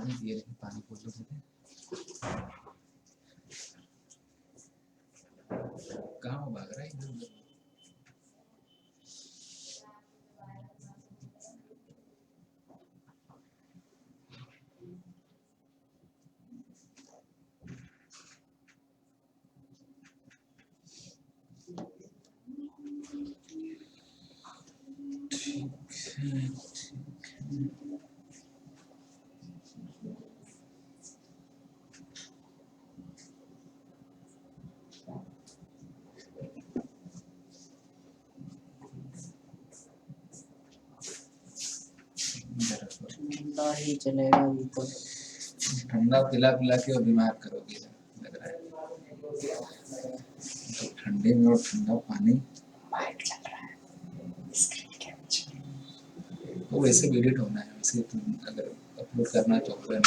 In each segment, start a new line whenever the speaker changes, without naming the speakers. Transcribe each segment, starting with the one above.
पानी दिए नहीं, पानी बोल दो मुझे। कहाँ वो भाग रहा है इधर उधर?
ठंडा ही चलेगा अभी तो।
ठंडा पिला पिला के और बीमार करोगे लग रहा है। तो ठंडे में और ठंडा पानी
माइक चल रहा है स्क्रीन के नीचे।
वो वैसे एडिट होना है, वैसे तुम अगर अपलोड करना है तो अपलोड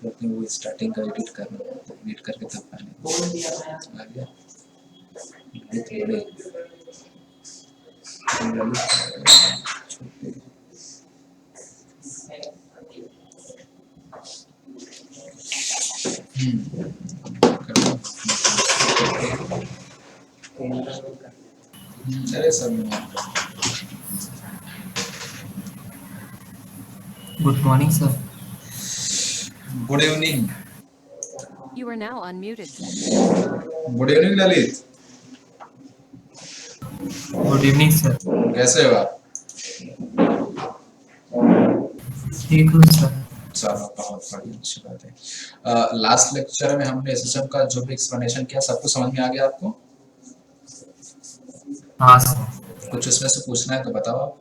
करते हैं, वो स्टार्टिंग का एडिट करना है, तो एडिट करके तब पानी आ गया। ये थोड़े अरे सब
good morning sir.
Good evening.
You are now unmuted.
Good evening Lalit,
good evening sir.
कैसे हो आप?
ठीक हूँ सर।
चलो बहुत बढ़िया, अच्छी बात है। लास्ट लेक्चर में हमने एसएसएम का जो भी एक्सप्लेनेशन किया सबको समझ में आ गया आपको?
हाँ सर।
कुछ उसमें से पूछना है तो बताओ आप।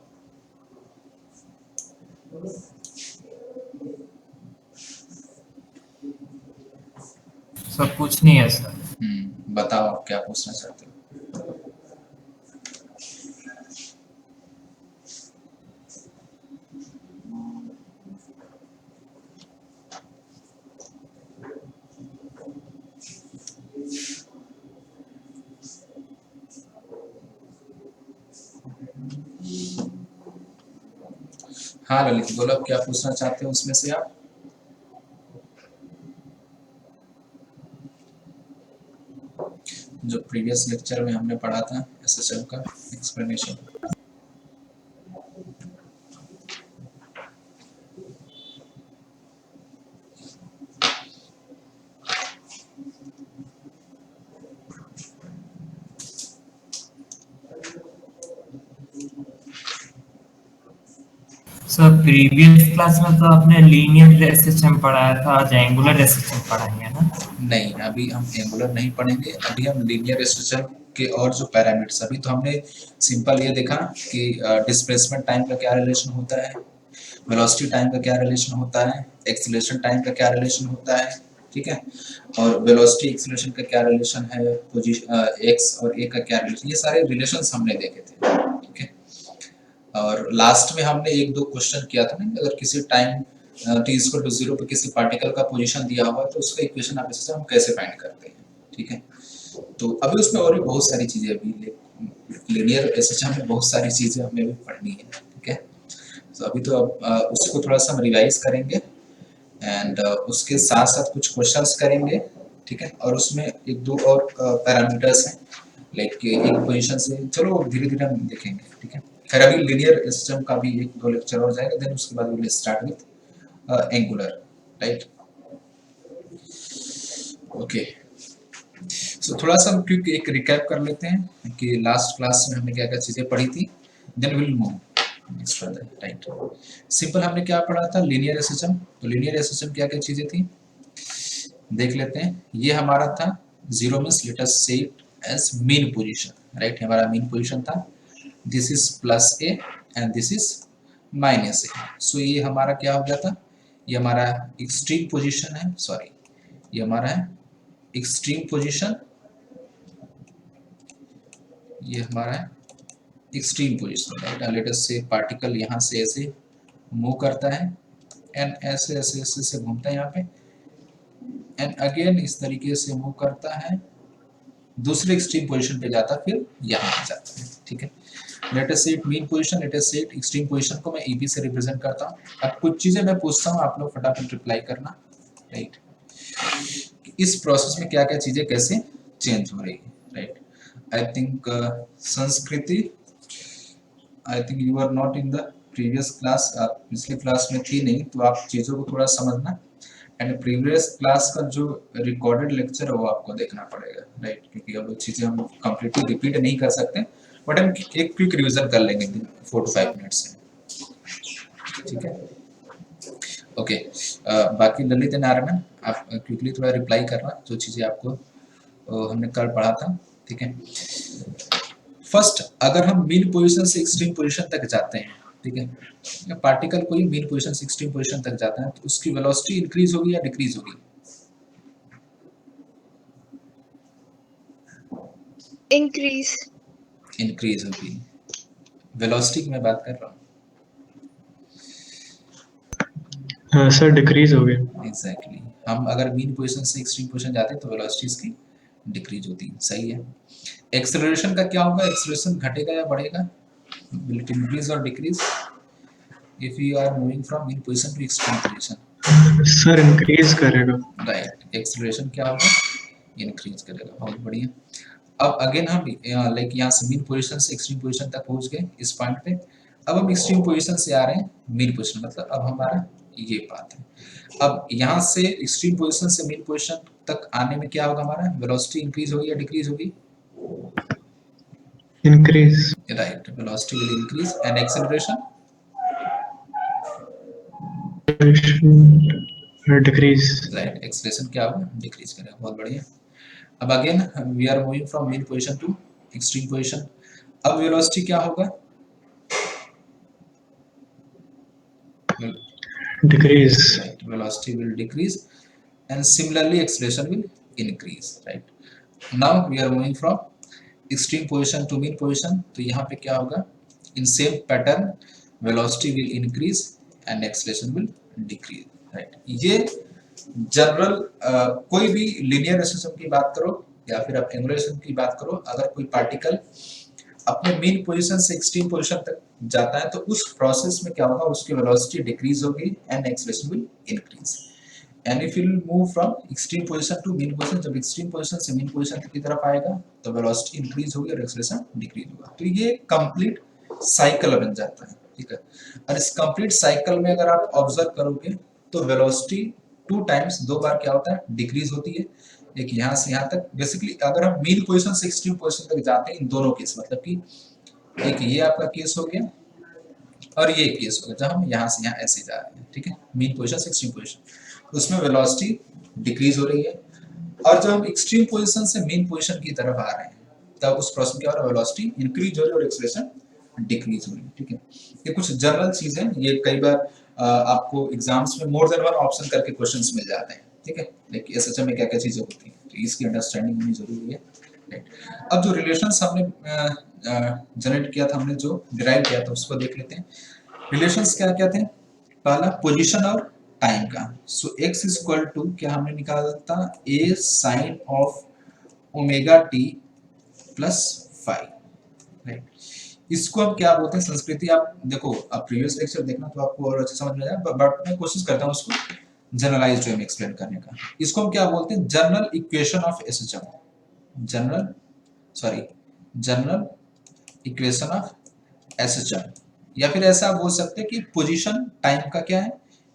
सब कुछ नहीं है सर।
बताओ आप क्या पूछना चाहते हो। हाँ ललित बोलो, आप क्या पूछना चाहते हो उसमें से आप? जो प्रीवियस लेक्चर में हमने पढ़ा था एसएसएम का एक्सप्लेनेशन।
सर प्रीवियस क्लास में तो आपने लीनियर एसएसएम पढ़ाया था, आज एंगुलर एसएसएम पढ़ाएंगे ना?
नहीं, अभी हम एंगुलर नहीं पढ़ेंगे, अभी हम लीनियर एसएसएम के और जो पैरामीटर्स, अभी तो हमने सिंपल ये देखा कि डिस्प्लेसमेंट टाइम का क्या रिलेशन होता है, वेलोसिटी टाइम का क्या रिलेशन होता है, एक्सीलरेशन टाइम का क्या रिलेशन होता है, ठीक है, और वेलोसिटी एक्सीलरेशन का क्या रिलेशन है, पोजीशन एक्स और ए का क्या रिलेशन, ये सारे रिलेशंस हमने देखे थे, ठीक है। और लास्ट में हमने एक दो क्वेश्चन किया था ना, अगर किसी टाइम t=0 पे किसी पार्टिकल का पोजीशन दिया हुआ है तो उसका इक्वेशन आप इससे हम कैसे फाइंड करते हैं, ठीक है। तो अभी उसमें और भी बहुत सारी चीजें, अभी लीनियर एसएसएम में बहुत सारी चीजें हमें भी पढ़नी है, ठीक है। तो अभी तो अब उसको थोड़ा सा हम रिवाइज करेंगे एंड उसके साथ साथ कुछ क्वेश्चंस करेंगे, ठीक है। और उसमें एक दो और पैरामीटर्स हैं, लाइक एक पोजीशन से, चलो धीरे धीरे हम देखेंगे, ठीक है। खैर अभी लीनियर सिस्टम का भी एक दो लेक्चर हो जाएगा, देन उसके बाद will start with angular, right. Okay, so थोड़ा सा हम क्विक एक रिकैप कर लेते हैं कि लास्ट क्लास में हमने क्या क्या चीजें पढ़ी थी, then will move next further, right. Simple हमने क्या पढ़ा था, लीनियर सिस्टम। तो लीनियर सिस्टम क्या क्या चीजें थी देख लेते हैं। ये हमारा था 0 means let us say it as mean position, right. हमारा मीन पोजीशन था, this is plus A and this is minus A. So ये हमारा क्या हो गया था, ये हमारा एक्सट्रीम पोजीशन है, सॉरी ये हमारा है एक्सट्रीम पोजीशन, ये हमारा है extreme position, right. Late us से पार्टिकल यहाँ से ऐसे मूव करता है एंड ऐसे ऐसे ऐसे से घूमता है यहाँ पे, एंड अगेन इस तरीके से मूव करता है, दूसरे एक्सट्रीम पोजीशन पे जाता है, फिर यहाँ आ जाता है, ठीक है। Let us say it mean position, late us say it extreme position को मैं ईपी से रिप्रेजेंट करता हूँ। अब कुछ चीजें मैं पूछता हूँ, आप लोग फटाफट रिप्लाई करना, राइट। इस प्रोसेस में क्या क्या चीजें कैसे चेंज हो रही है, right. I think Sanskriti, I think you are not in the previous class, आप पिछली क्लास में थी नहीं, तो आप चीज़ों को थोड़ा समझना, एंड प्रीवियस क्लास का जो रिकॉर्डेड लेक्चर है वो आपको देखना पड़ेगा, राइट, क्योंकि अब वो चीज़ें हम कंप्लीटली रिपीट नहीं कर सकते, बट हम एक क्विक रिवीजन कर लेंगे 4 to 5 मिनट्स में, ठीक है। ओके, बाकी ललित एंड आर्यमन, आप क्विकली थोड़ा रिप्लाई करना जो चीज़ें आपको हमने कल पढ़ा था, ठीक है। फर्स्ट, अगर हम मीन पोजीशन से एक्सट्रीम पोजीशन तक जाते हैं, ठीक है, पार्टिकल कोई मीन पोजीशन से एक्सट्रीम पोजीशन तक जाता है तो उसकी वेलोसिटी इंक्रीज होगी या डिक्रीज होगी?
इंक्रीज।
इंक्रीज होगी। वेलोसिटी की मैं बात कर रहा हूँ।
सर डिक्रीज हो गया।
एग्जैक्टली, हम अगर मीन पोजीशन से एक्सट्रीम पोजीशन जाते हैं तो वेलोसिटी इसकी डिक्रीज होती है, सही है। एक्सेलरेशन का क्या होगा? एक्सेलरेशन घटेगा या बढ़ेगा? Will it increase or decrease if you are moving from mean position to extreme position?
Sir increase करेगा।
राइट, एक्सेलरेशन क्या होगा? इंक्रीज करेगा, बहुत बढ़िया। अब अगेन हम लाइक यहाँ से मीन पोजीशन से एक्सट्रीम पोजीशन तक पहुंच गए इस पॉइंट पे। अब हम एक्सट्रीम पोजीशन से आ रहे हैं मीन पोजीशन, मतलब अब हमारा ये पाथ है। अब यहाँ से एक्सट्रीम पोजीशन से मीन पोजीशन तक आने में क्या होगा? हमारा वेलोसिटी इंक्रीज होगी या डिक्रीज होगी?
Increase.
Right, velocity will increase and acceleration
decrease.
Right, acceleration क्या होगा? डिक्रीज करेगा, बहुत बढ़िया। अब again we are moving from mean position to extreme position. अब वेलोसिटी क्या होगा?
Decrease.
Right, velocity will decrease and similarly acceleration will increase, right. Now we are moving from extreme position to mean position, तो यहाँ पे क्या होगा? In same pattern velocity will increase and acceleration will decrease, right. ये general कोई भी linear system की बात करो या फिर आप एंगुलर सिस्टम की बात करो, अगर कोई पार्टिकल अपने मीन पोजीशन से एक्सट्रीम पोजीशन तक जाता है तो उस प्रोसेस में क्या होगा? उसकी वेलोसिटी डिक्रीज होगी and acceleration will increase. And if you move from extreme position to mean position, जब एक्सट्रीम पोजीशन से मीन पोजीशन की तरफ आएगा तो वेलोसिटी इंक्रीज होगी और एक्सेलरेशन डिक्रीज होगा। तो ये कंप्लीट साइकिल बन जाता है, ठीक है। और इस कंप्लीट साइकिल में अगर आप ऑब्जर्व करोगे तो वेलोसिटी 2 टाइम्स, 2 बार क्या होता है? डिक्रीज होती है। एक यहाँ से यहाँ तक, बेसिकली अगर हम मीन पोजीशन से एक्सट्रीम पोजीशन तक जाते हैं इन दोनों केस, मतलब कि एक ये आपका केस हो गया और ये केस हो गया जब हम यहाँ से यहाँ ऐसे जा रहे हैं, ठीक है, मीन पोजीशन से एक्सट्रीम पोजीशन, उसमें वेलोसिटी डिक्रीज हो रही है। और जब हम एक्सट्रीम पोजीशन से मीन पोजीशन की तरफ आ रहे हैं तब उस प्रोसेस में क्या हो रहा है? वेलोसिटी इंक्रीज हो रही है और एक्सेलरेशन डिक्रीज हो रही है, ठीक है। ये कुछ जनरल चीजें, ये कई बार आपको एग्जाम्स में मोर देन वन ऑप्शन करके क्वेश्चंस मिल जाते हैं, ठीक है। लेकिन एसएचएम में क्या क्या चीजें होती हैं तो इसकी अंडरस्टैंडिंग होनी जरूरी है, राइट। अब जो रिलेशंस हमने जनरेट किया था, हमने जो डिराइव किया था उसको देख लेते हैं। रिलेशंस क्या क्या थे? पहला पोजीशन और टाइम का। So x is equal to क्या हमने निकाला था? a sine of omega t plus five, right. इसको हम क्या बोलते हैं? संस्कृति, आप देखो, आप प्रीवियस लेक्चर देखना तो आपको और अच्छे समझ में आएगा, बट मैं कोशिश करता हूँ उसको जनरलाइज्ड वे में एक्सप्लेन करने का। इसको हम क्या बोलते हैं? General equation of SHM. General equation of SHM, या फिर ऐसा आप बोल सकते हैं कि पोजीशन टाइम का क्या है?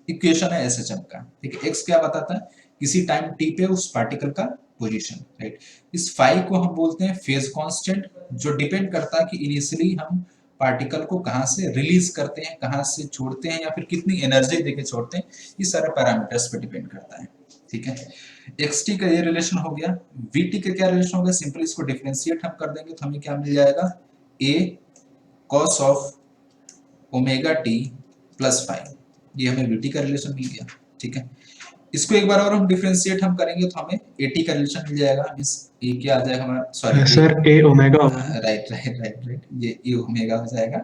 इक्वेशन है एसएचएम का, ठीक है। एक्स क्या बताता है? किसी टाइम टी पे उस पार्टिकल का पोजीशन, राइट। इस फाई को हम बोलते हैं फेज कांस्टेंट, जो डिपेंड करता है कि इनिशियली हम पार्टिकल को कहां से रिलीज करते हैं, कहां से छोड़ते हैं, या फिर कितनी एनर्जी देके छोड़ते हैं। ये सारे पैरामीटर्स पे डिपेंड करता है, ठीक है। xt का ये रिलेशन हो गया। vt का क्या रिलेशन हो गया? सिंपल इसको डिफरेंशिएट हम कर देंगे तो हमें क्या मिल जाएगा? a cos of omega t plus five, ये हमें vt का रिलेशन मिल गया, ठीक है। इसको एक बार और हम डिफरेंशिएट हम करेंगे तो हमें at का रिलेशन मिल जाएगा। इस a क्या आ जाएगा हमारा? Sorry
sir a omega.
Right, ये a ओमेगा हो जाएगा।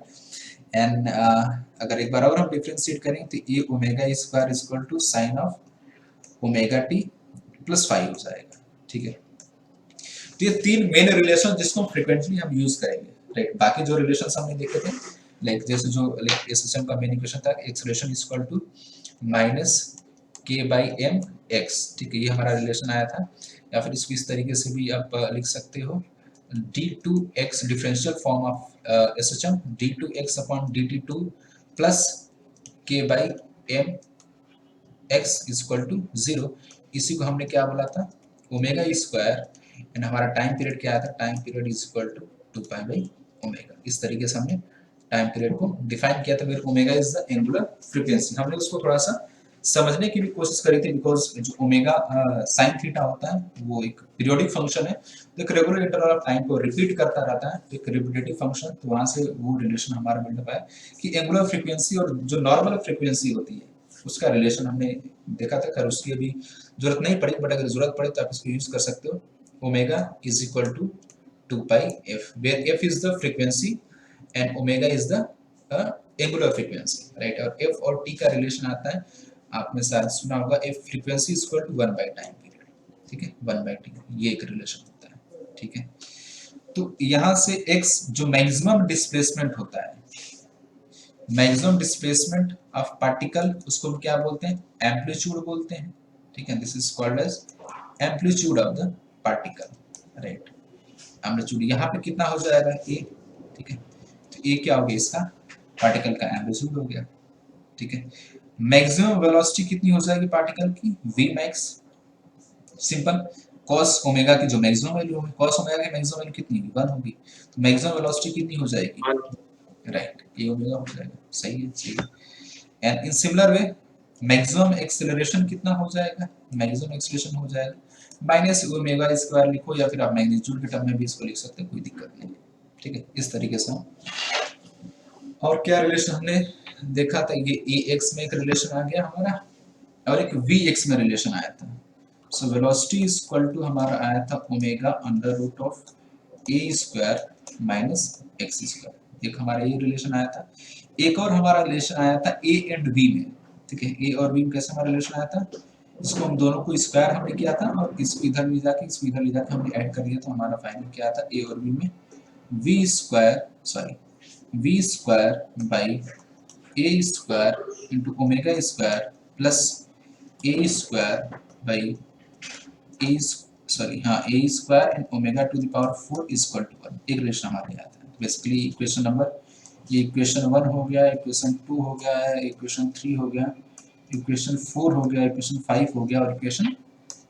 एंड अगर एक बार और हम डिफरेंशिएट करेंगे तो a omega square is equal to sine of omega t plus five हो जाएगा, ठीक है। तो ये तीन मेन रिलेशन जिसको फ्रीक्वेंटली हम यूज करेंगे, राइट। बाकी जो रिलेशंस हमने देखे थे लाइक जैसे जो लाइक एसएचएम का मेन इक्वेशन था acceleration is equal to minus K by M X, ठीक है, ये हमारा रिलेशन आया था। या फिर इसको इस तरीके से भी आप लिख सकते हो d2x differential form of SHM d2x upon dt2 plus K by M X is equal to 0। इसी को हमने क्या बोला था ओमेगा स्क्वायर एंड हमारा टाइम पीरियड क्या आया था, time period is equal to 2 pi by omega. इस तरीके से हमने टाइम पीरियड को डिफाइन किया था। फिर omega is the angular frequency, हमने उसको थोड़ा सा समझने की भी कोशिश करी थी बिकॉज जो ओमेगा साइन थीटा होता है वो एक पीरियोडिक फंक्शन है, तो एक रेगुलर इंटरवल ऑफ टाइम को रिपीट करता रहता है, एक रिपीटेटिव फंक्शन। तो वहां से वो रिलेशन हमारा बिल्डअप है कि एंगुलर फ्रीक्वेंसी और जो नॉर्मल फ्रीक्वेंसी होती है उसका रिलेशन हमने देखा था। खैर उसकी अभी जरूरत नहीं पड़ी, बट अगर जरूरत पड़े तो आप इसको यूज कर सकते हो। Omega is equal to 2 pi F, where F is the frequency and omega is the angular frequency, right. और एफ और टी का रिलेशन आता है, आपने शायद सुना होगा, F frequency is equal to 1 by time period, ठीक है, 1 बाई टी, ये एक रिलेशन होता है, ठीक है। तो यहाँ से x जो मैक्सिमम डिस्प्लेसमेंट होता है, मैक्सिमम डिस्प्लेसमेंट ऑफ पार्टिकल, उसको हम क्या बोलते हैं, एम्पलीट्यूड बोलते हैं, ठीक है। This is called as amplitude of the particle, right. Amplitude यहाँ पे कितना हो जाएगा a, ठीक है। तो a क्या हो गया, इसका पार्टिकल का एम्पलीट्यूड हो गया, ठीक है। मैक्सिमम वेलोसिटी कितनी हो जाएगी पार्टिकल की, v max, simple, cos omega की जो मैक्सिमम वैल्यू है, cos ओमेगा की मैक्सिमम वैल्यू कितनी होगी, 1 होगी। तो मैक्सिमम वेलोसिटी कितनी हो जाएगी, राइट, ये ओमेगा हो जाएगा, सही है, सही है। And in similar way maximum acceleration कितना हो जाएगा, मैक्सिमम एक्सेलरेशन हो जाएगा माइनस ओमेगा स्क्वायर लिखो, या फिर आप मैग्नीट्यूड के टर्म में भी इसको लिख सकते हैं, कोई दिक्कत नहीं है, ठीक है। इस तरीके से और क्या रिलेशन हमने देखा था, ये ax में एक रिलेशन आ गया हमारा और एक vx में रिलेशन आया था। So velocity is equal to हमारा आया था omega under root of a square minus x square, एक हमारा ये रिलेशन आया था। एक और हमारा रिलेशन आया था a एंड v में, ठीक है। a और v में कैसे हमारा रिलेशन आया था, इसको हम दोनों को स्क्वायर हमने किया था और इसको इधर ले जाके इसको इधर ले जाके हमने ऐड कर दिया, तो हमारा फाइनल क्या था, a और v में v square by a square into omega square plus a square by a square and omega to the power 4 is equal to 1, एक रिलेशन हमारे यहाँ था। बेसिकली इक्वेशन नंबर, ये इक्वेशन 1 हो गया, इक्वेशन 2 हो गया है, इक्वेशन 3 हो गया, इक्वेशन 4 हो गया, इक्वेशन 5 हो गया और इक्वेशन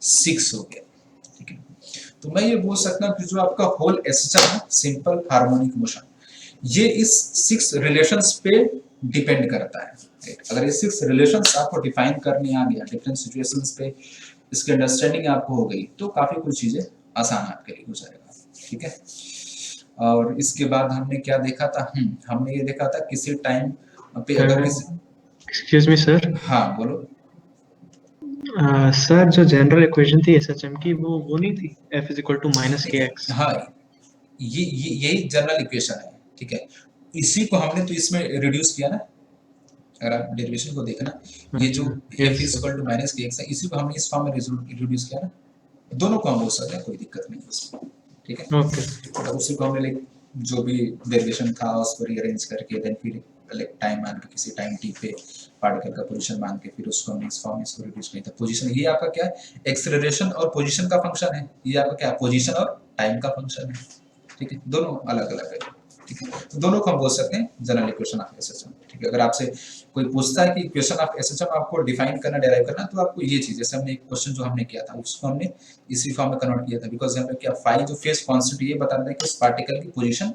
6 हो गया, ठीक है। तो मैं ये बोल सकता हूँ कि जो आपका होल एसएचएम है, सिंपल हार्मोनिक मोशन, ये इस 6 रिलेशंस पे डिपेंड करता है, राइट। अगर ये 6 रिलेशंस आपको डिफाइन करने आ गया डिफरेंट सिचुएशंस पे, इसकी अंडरस्टैंडिंग आपको हो गई, तो काफी कुछ चीजें आसान आपके लिए हो जाएगा, ठीक है। और इसके बाद हमने क्या देखा था, हमने ये देखा था किसी टाइम पे अगर किसी,
एक्सक्यूज मी सर,
हाँ बोलो,
सर जो जनरल इक्वेशन थी एसएचएम की वो नहीं थी, f is equal to minus K X.
हाँ ये यही जनरल इक्वेशन है, ठीक है। इसी को हमने तो इसमें रिड्यूस किया ना, अगर आप डेरिवेशन को देखना, ये जो f is equal to minus K X है, इसी को हमने इस फॉर्म में रिड्यूस किया ना, दोनों को हम बोल सकते हैं, कोई दिक्कत नहीं है उसमें, ठीक है।
ओके,
तो उसी को हमने लाइक जो भी डेरिवेशन था उसको रीअरेंज करके देन फिर लाइक टाइम मान के किसी टाइम टी पे पार्टिकल का पोजीशन मान के फिर उसको हमने इस फॉर्म में इसको रिड्यूस किया था। पोजीशन ये आपका क्या है, एक्सेलरेशन और पोजीशन का फंक्शन है, ये आपका क्या है, पोजीशन और टाइम का फंक्शन है, ठीक है। दोनों अलग अलग है, ठीक है। तो दोनों को हम बोल सकते हैं जनरल इक्वेशन ऑफ एसएचएम, ठीक है। अगर आपसे कोई पूछता है कि इक्वेशन ऑफ एसएचएम आपको डिफाइन करना, डेराइव करना, तो आपको ये चीज, जैसे हमने एक क्वेश्चन जो हमने किया था उसको हमने इसी फॉर्म में कन्वर्ट किया था, बिकॉज हमने क्या फाई जो फेज कांस्टेंट ये बताता है कि उस पार्टिकल की पोजीशन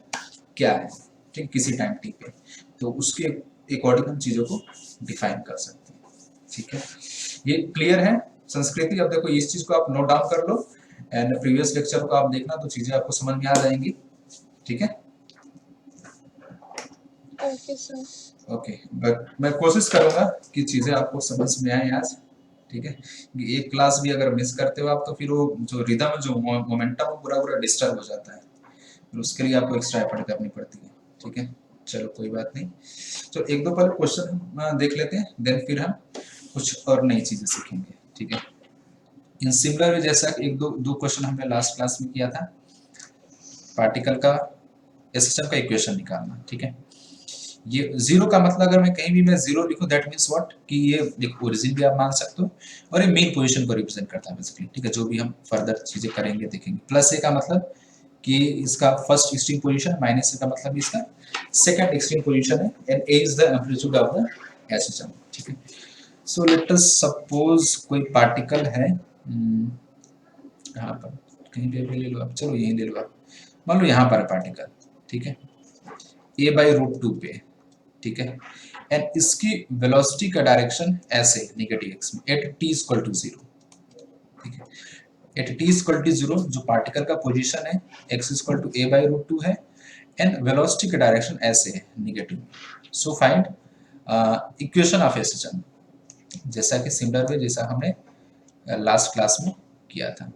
क्या है, ठीक, किसी टाइम टी पे, तो उसके अकॉर्डिंग हम चीजों को डिफाइन कर सकते हैं, ठीक है। ये क्लियर है संस्कृति। अब देखो इस चीज को आप नोट डाउन कर लो एंड प्रीवियस लेक्चर को आप देखना, तो चीजें आपको समझ में आ जाएंगी, ठीक है।
Okay sir.
ओके, बट मैं कोशिश करूंगा कि चीजें आपको समझ में आए आज, ठीक है। एक क्लास भी अगर मिस करते हो आप, तो फिर वो जो रिदम, जो मोमेंटम, वो पूरा डिस्टर्ब हो जाता है, फिर उसके लिए आपको एक्स्ट्रा एफर्ट करनी पड़ती है, ठीक है। चलो कोई बात नहीं, तो एक दो पहले क्वेश्चन हम देख लेते हैं, देन फिर हम कुछ और नई चीजें सीखेंगे, ठीक है। इन सिमिलर जैसा एक दो क्वेश्चन हमने लास्ट क्लास में किया था, पार्टिकल का एसएचएम का इक्वेशन निकालना, ठीक है। ये जीरो का मतलब अगर मैं कहीं भी मैं जीरो लिखूं दैट मींस व्हाट कि ये ओरिजिन भी आप मान सकते हो और ये मेन पोजीशन को रिप्रेजेंट करता है बेसिकली, ठीक है। जो भी हम फर्दर चीजें करेंगे देखेंगे। प्लस ए का मतलब कि इसका फर्स्ट एक्सट्रीम पोजीशन, माइनस ए का मतलब इसका सेकंड एक्सट्रीम पोजीशन है, and A is the amplitude of the SHM, ठीक है। सो लेट अस सपोज कोई पार्टिकल है यहाँ पर, कहीं पे ले लो आप, चलो यहीं ले लो आप, मान लो यहाँ पर पार्टिकल, ठीक है, a/√2 पे, ठीक है, एंड इसकी वेलोसिटी का डायरेक्शन ऐसे नेगेटिव एक्स में एट t इक्वल टू 0, ठीक है। एट t इक्वल टू 0 जो पार्टिकल का पोजीशन है x इक्वल टू a/√2 है, एंड वेलोसिटी का डायरेक्शन ऐसे है negative. So find equation of SHM, जैसा कि सिमिलर वे जैसा हमने लास्ट क्लास में किया था।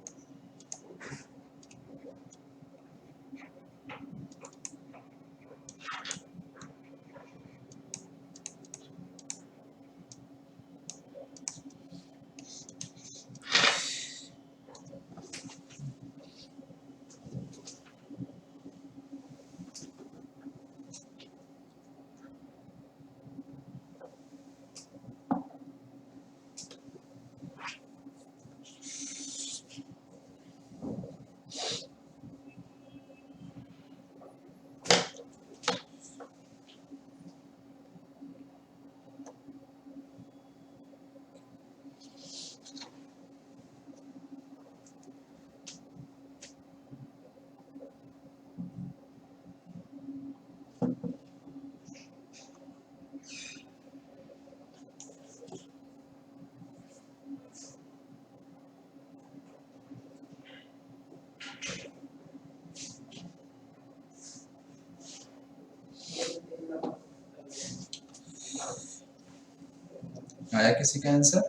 आया किसी का आंसर?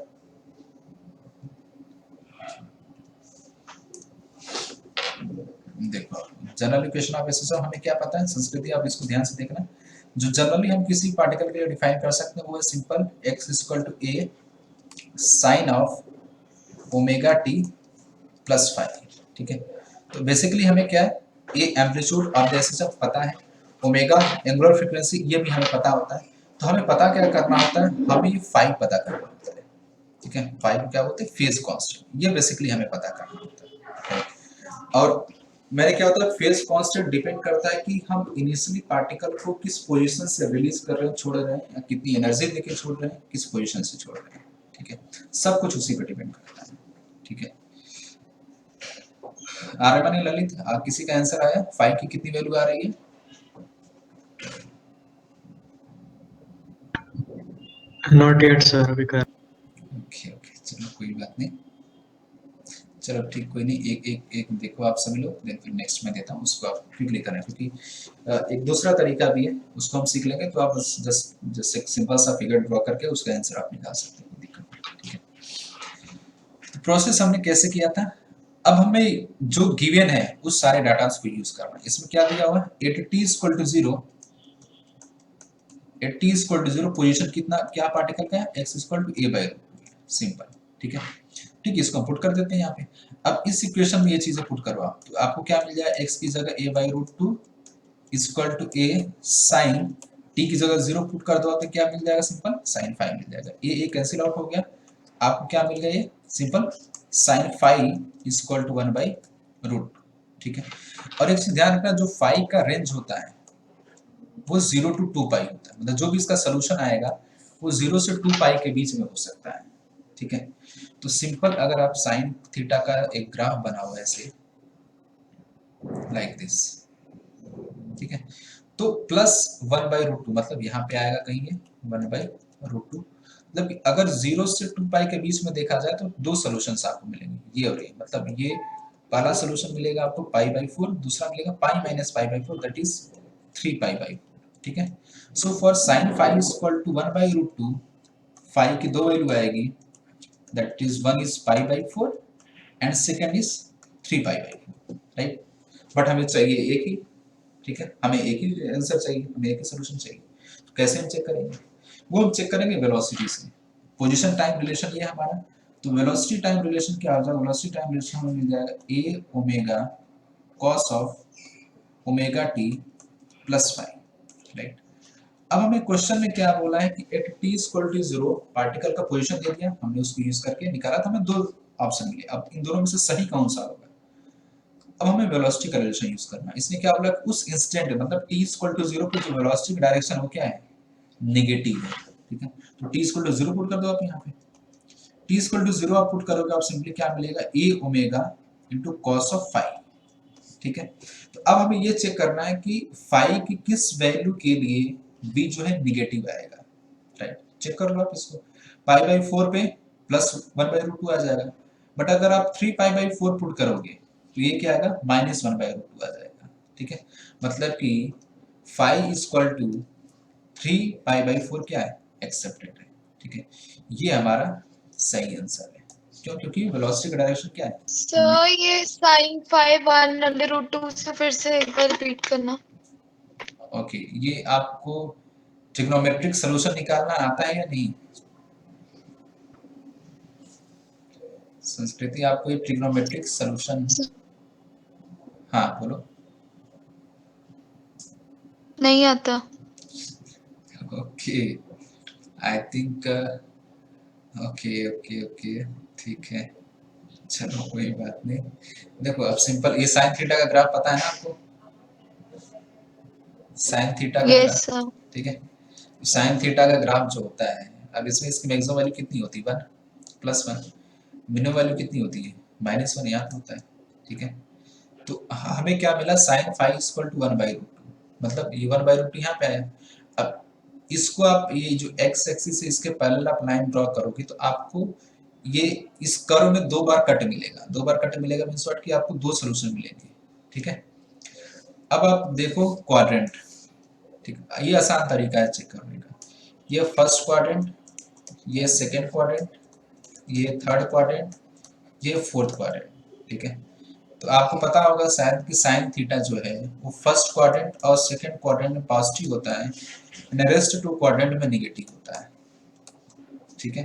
देखो जनरल इक्वेशन ऑफ एसएचएम हमें क्या पता है, संस्कृति आप इसको ध्यान से देखना। जो जनरली हम किसी पार्टिकल के लिए डिफाइन कर सकते हैं वो है simple x equal to a sine of omega T plus five, ठीक है। तो बेसिकली हमें क्या है, a amplitude of the SHM पता है, ओमेगा एंगुलर फ्रीक्वेंसी ये भी हमें पता होता है। तो हमें पता क्या करना होता है, हमें ये फाइव पता करना होता है, ठीक है। फाइव क्या होते हैं, फेज कांस्टेंट, ये बेसिकली हमें पता करना होता है। और मैंने क्या होता है, फेज कांस्टेंट डिपेंड करता है कि हम इनिशियली पार्टिकल को किस पोजीशन से रिलीज कर रहे हैं, छोड़ रहे हैं, या कितनी एनर्जी देके छोड़ रहे हैं, किस पोजीशन से छोड़ रहे हैं, ठीक है। सब कुछ उसी पर डिपेंड करता है, ठीक है। आर्यमन ललित, किसी का आंसर आया, फाइव की कितनी वैल्यू आ रही है?
नॉट येट सर, अभी कर।
ओके ओके, चलो कोई बात नहीं, चलो ठीक, कोई नहीं, एक देखो आप सभी लोग, देन फिर नेक्स्ट मैं देता हूँ, उसको आप क्विकली करें, क्योंकि एक दूसरा तरीका भी है, उसको हम सीख लेंगे। तो आप बस जस्ट एक सिंपल सा फिगर ड्रॉ करके उसका आंसर आप निकाल सकते हैं, दिक्कत नहीं, ठीक है। तो प्रोसेस हमने कैसे किया था, अब हमें जो गिवन है उस सारे डाटा को यूज करना है। इसमें क्या दिया हुआ है, at t equal to 0, at t equal to 0 position कितना, क्या पार्टिकल का है, x equal to a/√2, simple, ठीक है। ठीक, इसको पुट कर देते हैं यहाँ पे। अब इस इक्वेशन में ये चीजें पुट करो आप, तो आपको क्या मिल जाएगा, x की जगह a/√2 equal to a sine t की जगह 0 पुट कर दो तो क्या मिल जाएगा, सिंपल साइन 5 मिल जाएगा। ये कैंसिल आउट हो गया, आपको क्या मिल गया, ये सिंपल साइन 5 इक्वल टू 1/√2, ठीक है। और एक चीज ध्यान रखना, जो 5 का रेंज होता है वो 0 to 2 पाई होता है, मतलब जो भी इसका सोल्यूशन आएगा वो 0 से 2 पाई के बीच में हो सकता है, ठीक है। तो सिंपल अगर आप साइन थीटा का एक ग्राफ बनाओ ऐसे लाइक दिस, ठीक है, तो प्लस 1/√2 मतलब यहाँ पे आएगा कहीं ये 1/√2, मतलब अगर 0 से 2 पाई के बीच में देखा जाए तो दो सॉल्यूशंस आपको मिलेंगे, ये और ये, मतलब ये पहला सॉल्यूशन मिलेगा आपको पाई/4, दूसरा मिलेगा पाई माइनस पाई/4 दैट इज 3 पाई/4, ठीक है। So for sine 5 equal to 1/√2, 5 की दो वैल्यू आएगी, दैट इज वन इज पाई/4 एंड सेकंड इज 3 पाई/4, राइट। बट हमें चाहिए एक ही, ठीक है, हमें एक ही आंसर चाहिए, हमें एक ही सॉल्यूशन चाहिए। तो कैसे हम चेक करेंगे, वो हम चेक करेंगे वेलोसिटी से। पोजीशन टाइम रिलेशन ये हमारा, तो वेलोसिटी टाइम रिलेशन क्या आ जाएगा, वेलोसिटी टाइम रिलेशन हमें मिल जाएगा a omega cos of omega t plus 5, right. अब हमें क्वेश्चन में क्या बोला है कि at t equal to 0 particle का पोजीशन दे दिया, हमने उसको यूज करके निकाला था, हमें दो ऑप्शन मिले। अब इन दोनों में से सही कौन सा होगा? अब हमें वेलोसिटी का रिलेशन यूज करना है। इसमें क्या बोला उस इंस्टेंट मतलब t इक्वल टू 0 पे जो वेलोसिटी की डायरेक्शन वो क्या है? नेगेटिव है, ठीक है। तो t इक्वल टू 0 पुट कर दो आप यहाँ पे। t इक्वल टू 0 आप पुट करोगे, आप सिंपली क्या मिलेगा? a omega into cos of phi, ठीक है। तो अब हमें ये चेक करना है कि फाई की किस वैल्यू के लिए b जो है नेगेटिव आएगा, राइट। चेक कर लो आप इसको। पाई बाई 4 पे प्लस 1/√2 आ जाएगा, बट अगर आप 3 पाई बाई 4 पुट करोगे तो ये क्या आएगा? -1/√2 आ जाएगा, ठीक है। मतलब कि phi equal to 3 pi by 4 क्या है? एक्सेप्टेड है, ठीक है। ये हमारा सही आंसर है। क्यों? क्योंकि वेलोसिटी का डायरेक्शन क्या है?
सर ये sin 1/√2 से फिर से एक बार रिपीट करना।
ओके, ये आपको ट्रिग्नोमेट्रिक सॉल्यूशन निकालना आता है या नहीं? संस्कृति, आपको ये ट्रिग्नोमेट्रिक सॉल्यूशन, हाँ बोलो।
नहीं आता।
Okay, I think okay okay okay, ठीक है, चलो कोई बात नहीं। देखो अब सिंपल, ये साइन थीटा का ग्राफ पता है ना आपको? साइन थीटा का
यस
ग्राफ,
सर।
ठीक है। साइन थीटा का ग्राफ जो होता है, अब इसमें इसकी मैक्सिमम वैल्यू कितनी होती है? 1 + 1। मिनिमम वैल्यू कितनी होती है? -1 यहाँ पे होता है, ठीक है। तो हमें क्या मिला? साइन फाई इक्वल टू 1/√2, मतलब ये 1/√2 यहाँ पे आया। अब इसको आप ये जो x एक्सिस से इसके पैरेलल आप लाइन ड्रॉ करोगे तो आपको ये इस कर्व में दो बार कट मिलेगा। दो बार कट मिलेगा मींस व्हाट कि आपको दो सॉल्यूशन मिलेंगे, ठीक है। अब आप देखो क्वाड्रेंट, ठीक है, ये आसान तरीका है चेक करने का। ये फर्स्ट क्वाड्रेंट, ये सेकंड क्वाड्रेंट, ये थर्ड क्वाड्रेंट, ये फोर्थ क्वाड्रेंट, ठीक है। तो आपको पता होगा शायद कि साइन थीटा जो है वो फर्स्ट क्वाड्रेंट और सेकंड क्वाड्रेंट में पॉजिटिव होता है, रेस्ट टू क्वाड्रेंट में नेगेटिव होता है, ठीक है।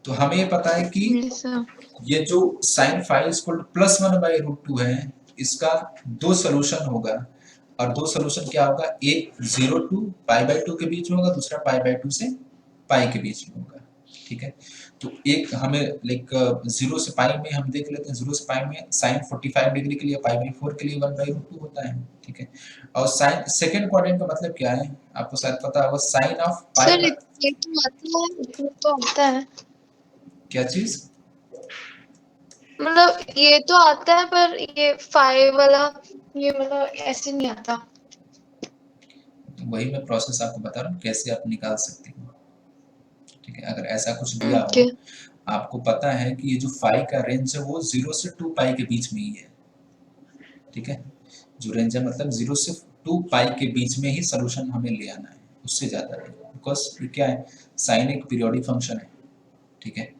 तो हमें ये पता है कि
यस सर।
ये जो साइन फाई इक्वल टू +1/√2 है, इसका दो सॉल्यूशन होगा। और दो सॉल्यूशन क्या होगा? एक 0 टू π/2 के बीच में होगा, दूसरा π/2 से पाई के बीच में होगा, ठीक है। तो एक हमें लाइक 0 से पाई में हम देख लेते हैं, 0 से पाई में साइन 45 डिग्री के लिए π/4 के लिए 1/√2 होता है, ठीक है। और साइन सेकंड क्वाड्रेंट का मतलब क्या है? आपको शायद पता होगा, साइन ऑफ
सर
पाई।
ये तो आता है, ये तो आता है।
क्या चीज?
मतलब ये तो आता है पर ये 5 वाला ये मतलब ऐसे नहीं आता।
वही मैं प्रोसेस आपको बता रहा हूँ कैसे आप निकाल सकते हो, ठीक है। अगर ऐसा कुछ दिया
ओके।
हो, आपको पता है कि ये जो फाई का रेंज है वो 0 से 2 पाई के बीच में ही है, ठीक है। जो रेंज है मतलब 0 से 2 पाई के बीच में ही सॉल्यूशन हमें ले आना है, उससे ज्यादा नहीं, बिकॉज ये क्या है? साइन एक पीरियोडिक फंक्शन है, ठीक है।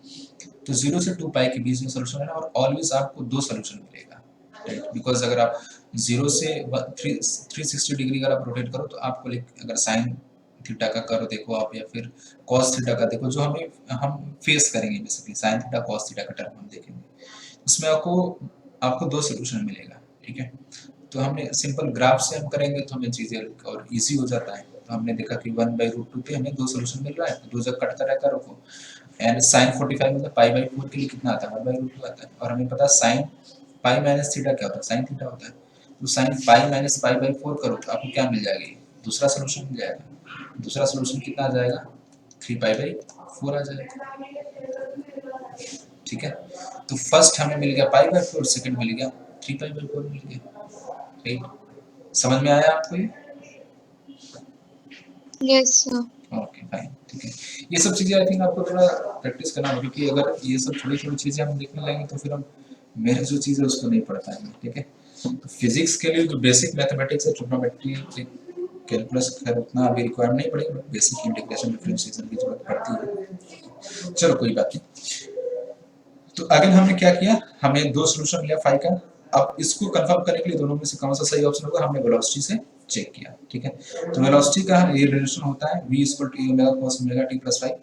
तो 0 से 2 पाई के बीच में सॉल्यूशन है और ऑलवेज आपको दो सॉल्यूशन मिलेगा, राइट। बिकॉज अगर आप 0 से 360 डिग्री अगर आप रोटेट करो तो आपको अगर साइन थीटा का कर्व देखो आप, या फिर कॉस थीटा का देखो, जो हम फेस करेंगे basically sine theta cos theta का टर्म हम देखेंगे, उसमें आपको दो सॉल्यूशन मिलेगा, ठीक है। तो हमने सिंपल ग्राफ से हम करेंगे तो हमें चीजें और इजी हो जाता है। तो हमने देखा कि 1/√2 पे हमें दो सॉल्यूशन मिल रहा है, तो दो जगह कटता रहता है रखो। एंड साइन 45 मतलब π/4 के लिए कितना आता है? 1/√2 आता है। और हमें पता है साइन पाई माइनस थीटा क्या होता है? साइन थीटा होता है। तो साइन पाई माइनस π/4 करो तो आपको क्या मिल जाएगा? दूसरा सॉल्यूशन मिल जाएगा। दूसरा सॉल्यूशन कितना आ जाएगा? 3π/4 आ जाएगा, ठीक है। तो फर्स्ट हमें मिल गया π/4, सेकंड मिल गया 3π/4 मिल गया, राइट। समझ में आया आपको ये?
Yes sir.
ओके फाइन, ठीक है। ये सब चीजें आई थिंक आपको थोड़ा प्रैक्टिस करना होगा, क्योंकि अगर ये सब छोटी छोटी चीजें हम देखने लगेंगे तो फिर हम मेरे जो चीज़ है उसको नहीं पढ़ पाएंगे, ठीक है। तो फिजिक्स के लिए जो बेसिक मैथमेटिक्स है, ट्रिग्नोमेट्री, कैलकुलस, खैर उतना अभी रिक्वायर नहीं पड़ेगा, बट बेसिक इंटीग्रेशन डिफरेंशिएशन की जरूरत पड़ती है। चलो कोई बात नहीं। तो अगेन हमने क्या किया? हमें दो सॉल्यूशन मिला फाई का। अब इसको कंफर्म करने के लिए दोनों में से कौन सा सही ऑप्शन होगा, हमने वेलोसिटी से चेक किया, ठीक है। तो वेलोसिटी का ये रिलेशन होता है v = e omega cos omega t + 5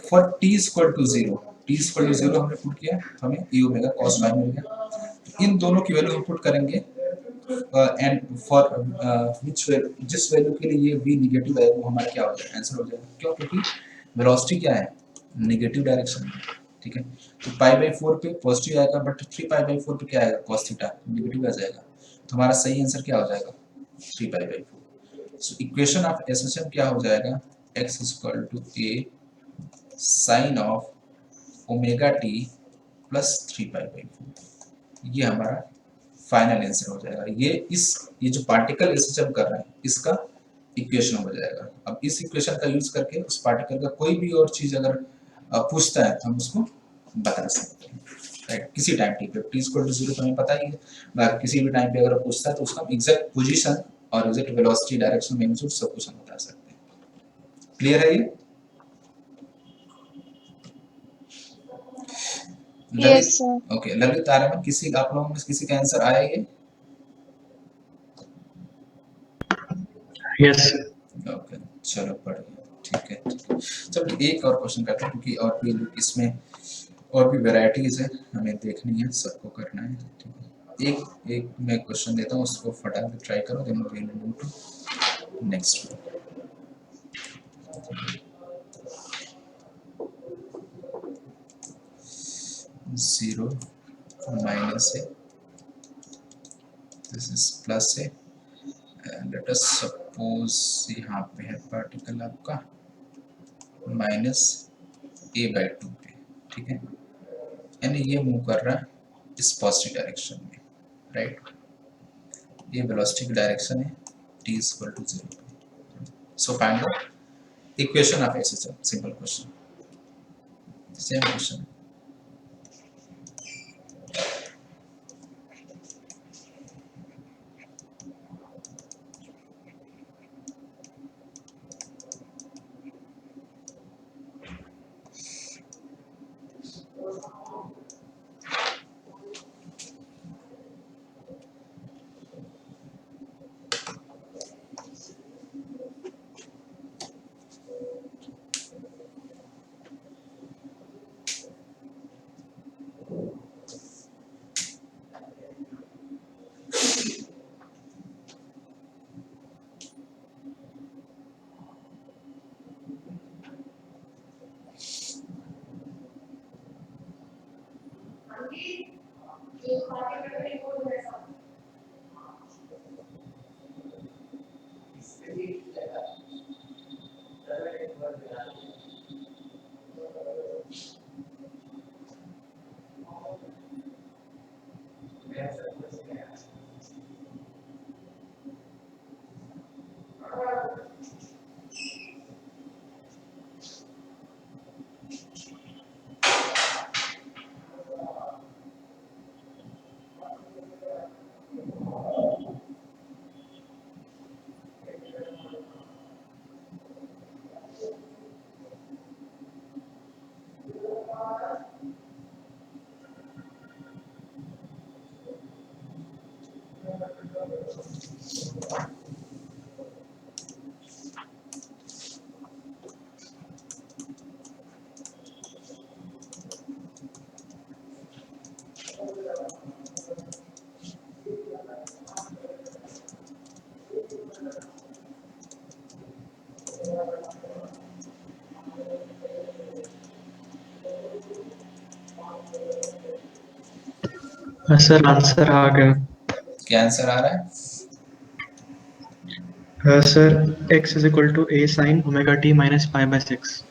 for t = 0। t = 0 हमने पुट किया तो हमें e ओमेगा cos y मिल गया। इन दोनों की वैल्यू हम पुट करेंगे एंड फॉर विच वैल्यू, जिस वैल्यू के लिए ये v निगेटिव है वो हमारा क्या हो जाएगा, आंसर हो जाएगा। क्यों? क्योंकि वेलोसिटी क्या है, नेगेटिव डायरेक्शन में, ठीक है। तो पाई बाई 4 पे पॉजिटिव आएगा, बट 3 पाई बाई 4 पे क्या आएगा, cos थीटा नेगेटिव आ जाएगा। तो हमारा सही आंसर क्या हो जाएगा, 3 pi by 4। So equation of SHM क्या हो जाएगा, x equal to a sine of omega T plus 3 pi by 4। ये हमारा फाइनल आंसर हो जाएगा। ये जो पार्टिकल एसएचएम कर रहा है इसका इक्वेशन हो जाएगा। अब इस इक्वेशन का यूज करके उस पार्टिकल का कोई भी और चीज अगर पूछता है तो हम उसको बता सकते हैं, राइट। किसी टाइम टी पे टी इक्वल टू 0 तो हमें पता ही है, बाकी किसी भी टाइम पे अगर पूछता है तो उसका एग्जैक्ट पोजीशन और एग्जैक्ट वेलोसिटी, डायरेक्शन, मैग्नीट्यूड सब कुछ हम बता सकते हैं। क्लियर है ये?
Yes, sir.
Okay, Lalit Aryaman, किसी आप लोगों में से किसी का आंसर आया ये?
यस
ओके, चलो बढ़िया, ठीक है ठीक है। चलो एक और क्वेश्चन करते हैं, क्योंकि और भी इसमें और भी वैरायटीज है हमें देखनी है, सबको करना है, ठीक है। एक एक मैं क्वेश्चन देता हूँ, उसको फटाक से ट्राई करो, then we will move to next. 0 minus है, दिस इज प्लस है, लेट अस सपोज यहाँ पे है पार्टिकल आपका माइनस a बाई 2 पे, ठीक है। यानी ये मूव कर रहा है इस पॉजिटिव डायरेक्शन में, राइट। ये वेलोसिटी की डायरेक्शन है, t equal to 0। So find the equation of SHM, simple question, same question.
Sir answer आ गया।
क्या आंसर आ रहा है?
Sir x is equal to a sine omega t minus pi by 6।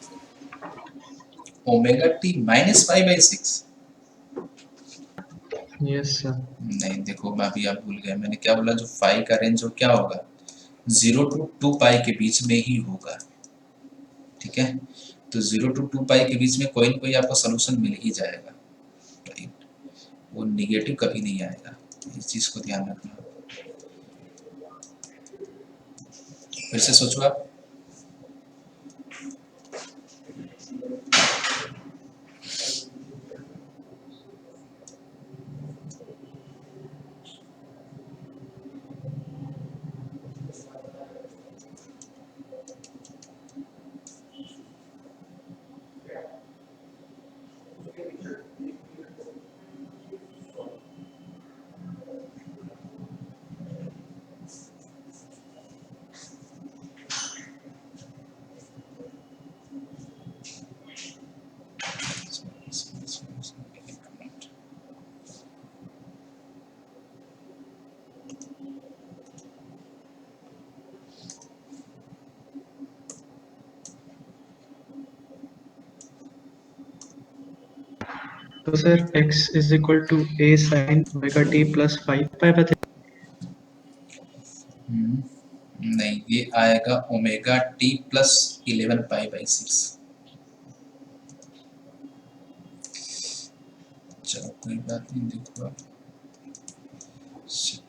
Omega T minus 5/6।
Yes sir.
नहीं देखो, मैं अभी आप भूल गए, मैंने क्या बोला, जो फाई का रेंज हो क्या होगा, 0 टू 2 पाई के बीच में ही होगा, ठीक है। तो 0 टू 2 पाई के बीच में कोई ना कोई आपको सोल्यूशन मिल ही जाएगा, राइट। वो निगेटिव कभी नहीं आएगा, इस चीज को ध्यान रखना। फिर से सोचो आप।
तो sir x is equal to a sin omega t plus 5 pi by 3।
नहीं, ये आएगा omega T plus 11 pi by 6। चलो कोई बात नहीं, देखो आप। शिट।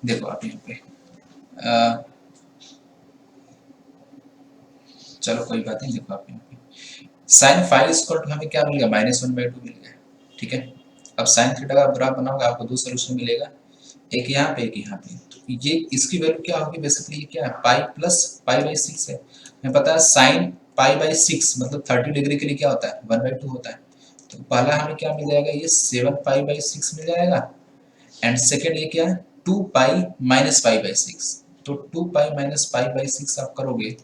देखो आप यहाँ पे चलो कोई बात नहीं, देखो आप यहाँ पे साइन 5 इक्वल टू हमें क्या मिल गया, -1/2 मिल गया। ठीक है, अब साइन थीटा का ग्राफ बनाओगे आपको दो सोल्यूशन मिलेगा, एक यहाँ पे एक यहाँ पे। तो ये इसकी वैल्यू क्या होगी, बेसिकली ये क्या है, पाई प्लस पाई बाई 6 है। हमें पता है साइन पाई बाई 6 मतलब 30 डिग्री के लिए क्या होता है, 1/2 होता है। तो पहला हमें क्या मिल जाएगा, ये 7 पाई बाई 6 मिल जाएगा। एंड सेकेंड ये क्या है, 2 पाई माइनस पाई बाई 6। तो 2 पाई माइनस पाई बाई 6 आप करोगे,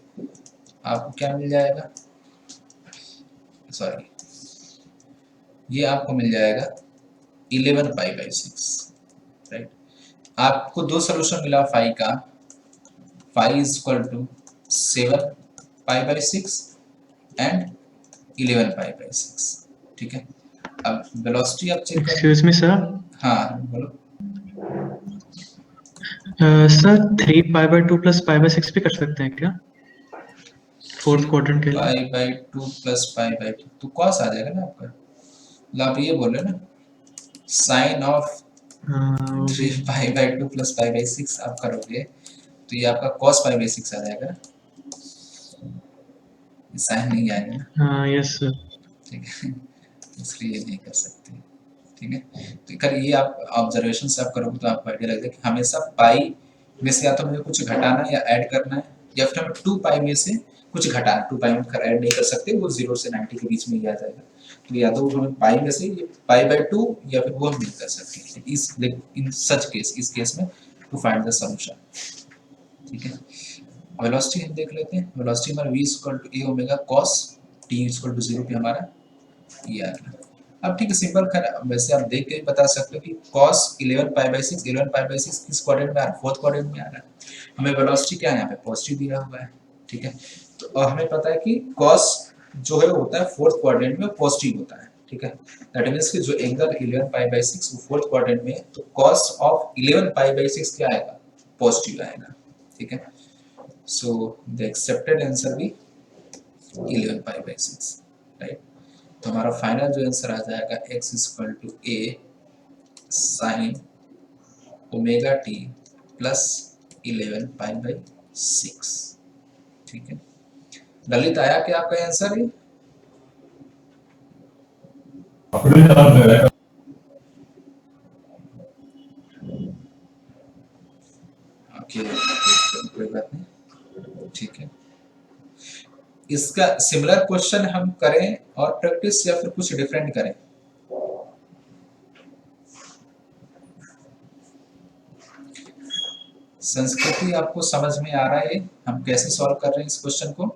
आपको क्या मिल जाएगा, सॉरी, ये आपको मिल जाएगा 11 पाई बाई 6, राइट। आपको दो सोल्यूशन मिला फाई का, phi is equal to 7 pi by 6 and 11 pi by 6। ठीक है, अब वेलोसिटी आप चेक कर।
Excuse me sir.
हाँ बोलो।
Sir 3 pi by 2 plus pi by 6 भी कर सकते हैं क्या, फोर्थ क्वाड्रेंट के लिए?
पाई बाई 2 प्लस पाई बाई 2 तो कॉस आ जाएगा ना आपका, मतलब आप ये बोल रहे ना, sine of 3 pi by 2 plus pi by 6 आप करोगे तो ये आपका cos पाई बाई 6 आ जाएगा, साइन नहीं आएगा ना।
हाँ यस सर।
ठीक है, इसलिए ये नहीं कर सकते। ठीक है, तो कर ये आप ऑब्जर्वेशन से आप करोगे तो आपको आइडिया लगेगा कि हमेशा पाई में से या तो मुझे कुछ घटाना है या ऐड करना है, या फिर हमें 2 पाई में से कुछ घटाना, 2 पाई में ऐड नहीं कर सकते, वो 0 से 90 के बीच में ही आ जाएगा। तो या तो हमें पाई में से ये पाई बाय 2 या फिर वो हम नहीं कर सकते इस इन सच केस, इस केस में टू फाइंड द सॉल्यूशन। ठीक है, वेलोसिटी हम देख लेते हैं। वेलोसिटी हमारा v = a omega cos t = 0 पे हमारा ये आ गया। अब ठीक है, सिंपल कर, वैसे आप देख के बता सकते हो कि cos 11 pi by 6, 11 pi by 6 किस क्वाड्रेंट में आ रहा है, फोर्थ क्वाड्रेंट में आ रहा है। हमें वेलोसिटी क्या है, यहाँ पे पॉजिटिव दिया हुआ है। ठीक है, तो और हमें पता है कि cos जो है होता है फोर्थ क्वाड्रेंट में पॉजिटिव होता है। ठीक है, दैट मींस कि जो एंगल 11 पाई बाई 6 वो फोर्थ क्वाड्रेंट में है, तो cos ऑफ 11 पाई बाई 6 क्या आएगा, पॉजिटिव आएगा। ठीक है, so the accepted answer भी 11 पाई बाई 6, राइट। तो हमारा फाइनल जो आंसर आ जाएगा x = a sin omega t plus 11 pi by 6। ठीक है, ललित आया क्या आपका आंसर है? ओके, कोई बात नहीं, ठीक है। इसका सिमिलर क्वेश्चन हम करें और प्रैक्टिस, या फिर कुछ डिफरेंट करें? संस्कृति आपको समझ में आ रहा है हम कैसे सॉल्व कर रहे हैं इस क्वेश्चन को?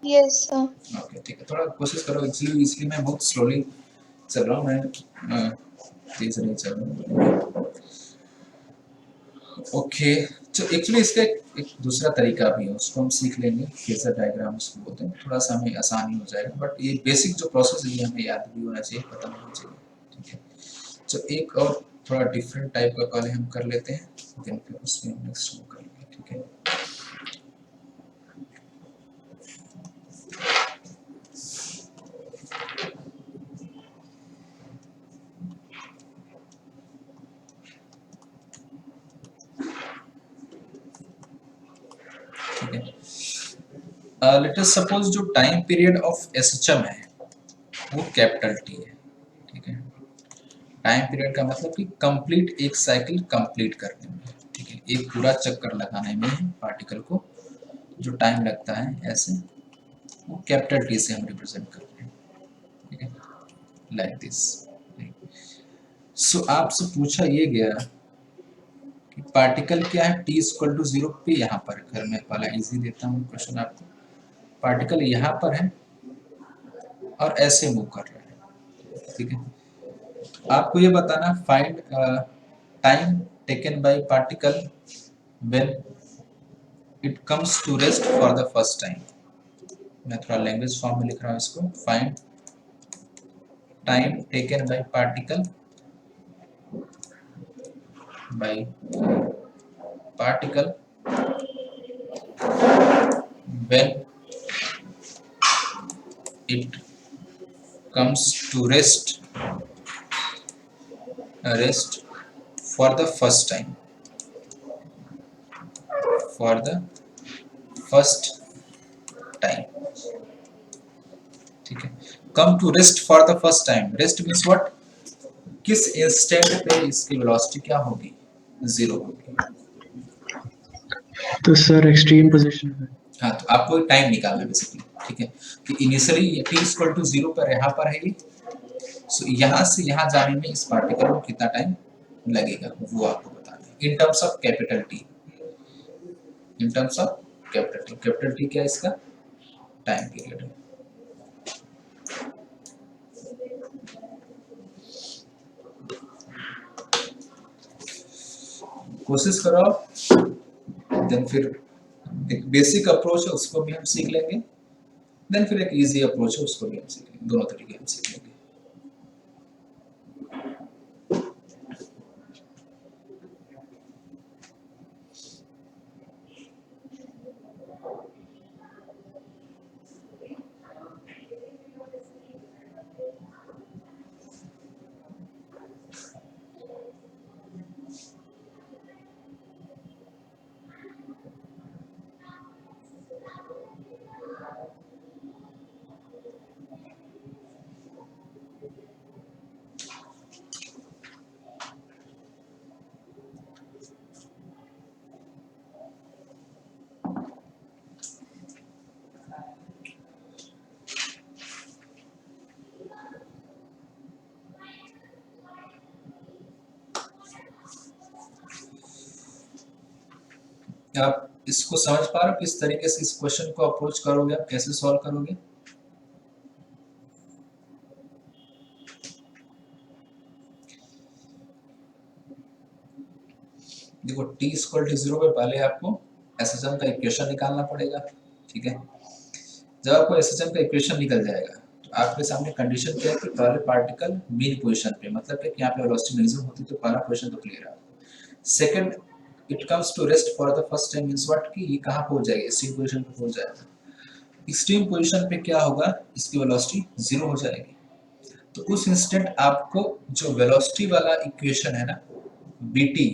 Yes sir.
ओके ठीक है, थोड़ा कोशिश करो। इसलिए मैं बहुत स्लोली चल रहा हूँ, मैं तेज नहीं चल रहा हूँ। ओके, तो एक्चुअली इसका एक दूसरा तरीका भी है, उसको हम सीख लेंगे, फेजर डायग्राम उसको बोलते हैं, थोड़ा सा हमें आसानी हो जाएगा। बट ये बेसिक जो प्रोसेस है ये हमें याद भी होना चाहिए, पता होना चाहिए। ठीक है, तो एक और थोड़ा डिफरेंट टाइप का पहले हम कर लेते हैं, देन फिर उसमें नेक्स्ट वो कर लेंगे। ठीक है, लेट अस सपोज जो टाइम पीरियड ऑफ एसएचएम है वो कैपिटल टी है। ठीक है, टाइम पीरियड का मतलब कि कंप्लीट एक साइकिल कंप्लीट करने में, ठीक है, एक पूरा चक्कर लगाने में पार्टिकल को जो टाइम लगता है ऐसे, वो कैपिटल टी से हम रिप्रेजेंट करते हैं। ठीक है, लाइक दिस। सो आपसे पूछा ये गया कि पार्टिकल क्या है, t = 0 पे। यहाँ पर अगर मैं पहला इजी देता हूँ क्वेश्चन आपको, पार्टिकल यहाँ पर है और ऐसे मूव कर रहा है। ठीक है, आपको ये बताना find time taken by particle when it comes to rest for the first time, मैं थोड़ा लैंग्वेज फॉर्म में लिख रहा हूँ इसको, find time taken by particle when it comes to rest for the first time, ठीक है। Come to rest for the first time, rest means what, किस इंस्टेंट पे इसकी वेलोसिटी क्या होगी, जीरो होगी।
तो सर एक्सट्रीम पोजीशन में
हाँ, तो आपको टाइम निकालना है बेसिकली, ठीक है, कि इनिशियली t इक्वल टू 0 पर यहाँ पर है ये, सो यहाँ से यहाँ जाने में इस पार्टिकल को कितना टाइम लगेगा वो आपको बताना है in terms of capital T, in terms of capital T क्या है इसका टाइम पीरियड है। कोशिश करो आप, देन फिर एक बेसिक अप्रोच है उसको भी हम सीख लेंगे, देन फिर एक इजी अप्रोच है उसको भी हम सीख लेंगे, दोनों तरीके हम सीख लेंगे। आप इसको समझ पा रहे हो किस तरीके से इस क्वेश्चन को अप्रोच करोगे, आप कैसे सॉल्व करोगे? देखो t इक्वल टू 0 पे पहले आपको SHM का इक्वेशन निकालना पड़ेगा, ठीक है। जब आपको SHM का इक्वेशन निकल जाएगा तो आपके सामने कंडीशन क्या है कि पहले पार्टिकल मीन पोजीशन पे, मतलब कि यहाँ पे वेलोसिटी मैक्सिमम होती है, तो पहला पोजीशन तो क्लियर है। Second, it comes to rest for the first time means what, कि ये कहाँ पहुंच जाएगा, एक्सट्रीम पोजीशन पे पहुंच जाएगा। एक्सट्रीम पोजीशन पे क्या होगा, इसकी वेलोसिटी 0 हो जाएगी। तो उस इंस्टेंट आपको जो वेलोसिटी वाला इक्वेशन है ना, vt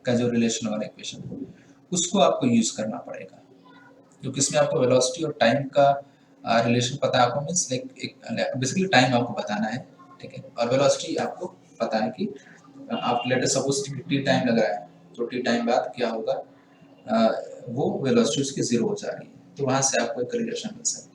का जो रिलेशन वाला इक्वेशन है, उसको आपको यूज करना पड़ेगा, क्योंकि इसमें आपको वेलोसिटी और टाइम का रिलेशन पता है आपको, मींस लाइक बेसिकली टाइम आपको बताना है, ठीक है, और वेलोसिटी आपको पता है कि आप लेटर सपोज टी टाइम लग रहा है, तो टी टाइम बाद क्या होगा, वो वेलोसिटी उसकी 0 हो जा रही है, तो वहां से आपको एक रिलेशन मिल सकता है।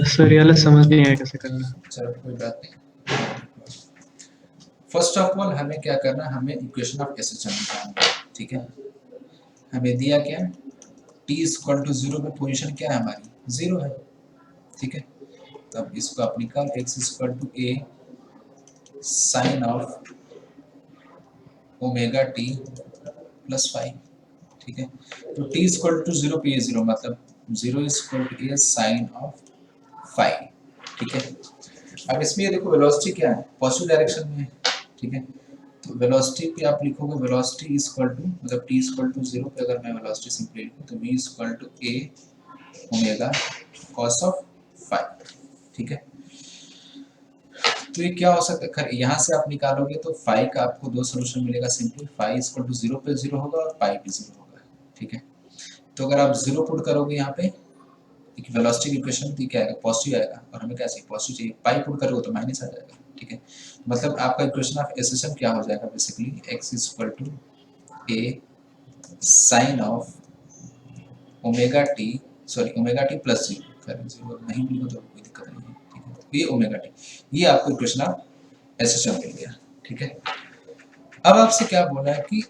सर ये वाला समझ नहीं आया कैसे करना।
चलो कोई बात नहीं। फर्स्ट ऑफ ऑल हमें क्या करना, हमें इक्वेशन ऑफ SHM निकालना है, ठीक है। हमें दिया क्या, t इक्वल टू 0 पे पोजीशन क्या है हमारी, 0 है, ठीक है। तब इसको आप निकाल, x equal to a sine of omega t plus 5, ठीक है। तो t इक्वल टू 0 पे ये 0, मतलब 0 equal to a sine of 5, ठीक है। अब इसमें ये देखो वेलोसिटी क्या है, पॉजिटिव डायरेक्शन में है, ठीक है। तो वेलोसिटी पे आप लिखोगे वेलोसिटी इक्वल टू, मतलब t इक्वल टू 0 पे अगर मैं वेलोसिटी सिंपली लिखूं तो v equal to a omega cos of 5, ठीक है। तो ये क्या हो सकता है, खैर यहाँ से आप निकालोगे तो फाई का आपको दो सोल्यूशन मिलेगा सिंपली, फाई इक्वल टू 0 पे 0 होगा और पाई भी 0 होगा, ठीक है। तो अगर आप 0 पुट करोगे यहाँ पे एक वेलोसिटी की इक्वेशन थी, क्या आएगा, पॉजिटिव आएगा, और हमें क्या चाहिए, पॉजिटिव चाहिए, पाई पुट करोगे तो माइनस आ जाएगा, ठीक है। मतलब आपका इक्वेशन ऑफ एसएसएम क्या हो जाएगा बेसिकली, x equal to a sine of omega t, sorry omega T plus 0, खैर 0 नहीं मिलेगा तो कोई दिक्कत नहीं है, ठीक है। तो ये ओमेगा टी, ये आपको इक्वेशन ऑफ एसएसएम मिल गया, ठीक है। अब आपसे क्या बोला है कि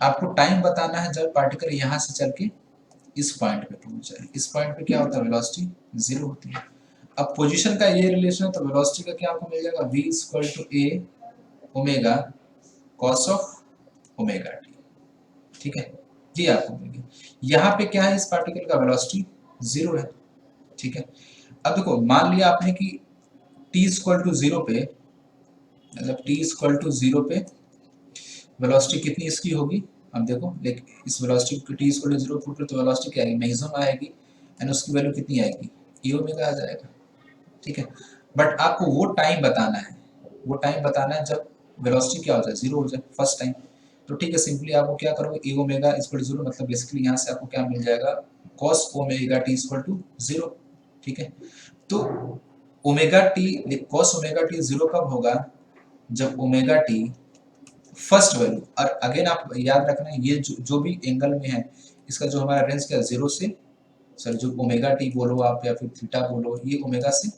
आपको टाइम बताना है जब पार्टिकल यहाँ से चल के इस पॉइंट पे पहुंच जाए। इस पॉइंट पे क्या होता है, वेलोसिटी 0 होती है। अब पोजीशन का ये रिलेशन है तो वेलोसिटी का क्या आपको मिल जाएगा, v equal to a omega cos of omega t, ठीक है, ये आपको मिल गया। यहाँ पे क्या है, इस पार्टिकल का वेलोसिटी 0 है, ठीक है। अब देखो मान लिया आपने कि t इक्वल टू 0 पे, मतलब t इक्वल टू 0 पे वेलोसिटी कितनी इसकी होगी, अब देखो लेकिन इस वेलोसिटी को t इक्वल टू 0 पुट करो तो वेलोसिटी क्या आएगी, मैक्सिमम आएगी, एंड उसकी वैल्यू कितनी आएगी, e ओमेगा आ जाएगा, ठीक है। बट आपको वो टाइम बताना है, वो टाइम बताना है जब वेलोसिटी क्या हो जाए, 0 हो जाए फर्स्ट टाइम। तो ठीक है, सिंपली आपको क्या करोगे, e ओमेगा इक्वल टू 0, मतलब बेसिकली यहाँ से आपको क्या मिल जाएगा, cos omega t equal to 0, ठीक है। तो omega t, cos omega t 0 कब होगा, जब ओमेगा टी फर्स्ट वैल्यू, और अगेन आप याद रखना ये जो भी एंगल में है इसका जो हमारा रेंज क्या है 0 से, सर जो ओमेगा टी बोलो आप या फिर थीटा बोलो, ये ओमेगा से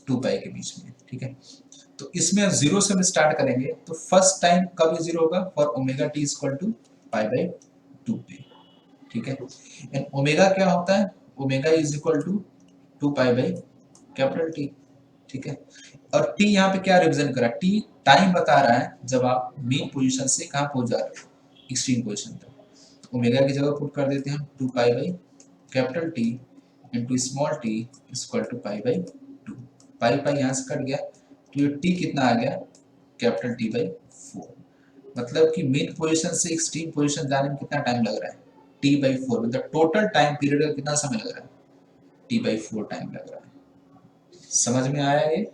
2 पाई के बीच में, ठीक है। तो इसमें 0 से हम स्टार्ट करेंगे तो फर्स्ट टाइम कब 0 होगा, for omega T equal to pi by 2 पे, ठीक है। एंड ओमेगा क्या होता है, omega is equal to 2 pi by capital t, ठीक है। और टी यहाँ पे क्या रिप्रेजेंट करा, टी टाइम बता रहा है जब आप मेन पोजीशन से कहाँ पहुंच जा रहे हो, एक्सट्रीम पोजीशन तक। तो ओमेगा की जगह पुट कर देते हैं हम 2 pi by capital t into small T equal to pi by 2, pi pi यहाँ से कट गया तो ये टी कितना आ गया, कैपिटल टी बाई 4, मतलब कि मेन पोजीशन से एक्सट्रीम पोजीशन जाने में कितना टाइम लग रहा है, टी बाई 4, मतलब टोटल टाइम पीरियड का कितना समय लग रहा है, टी बाई 4 टाइम लग रहा है। समझ में आया ये,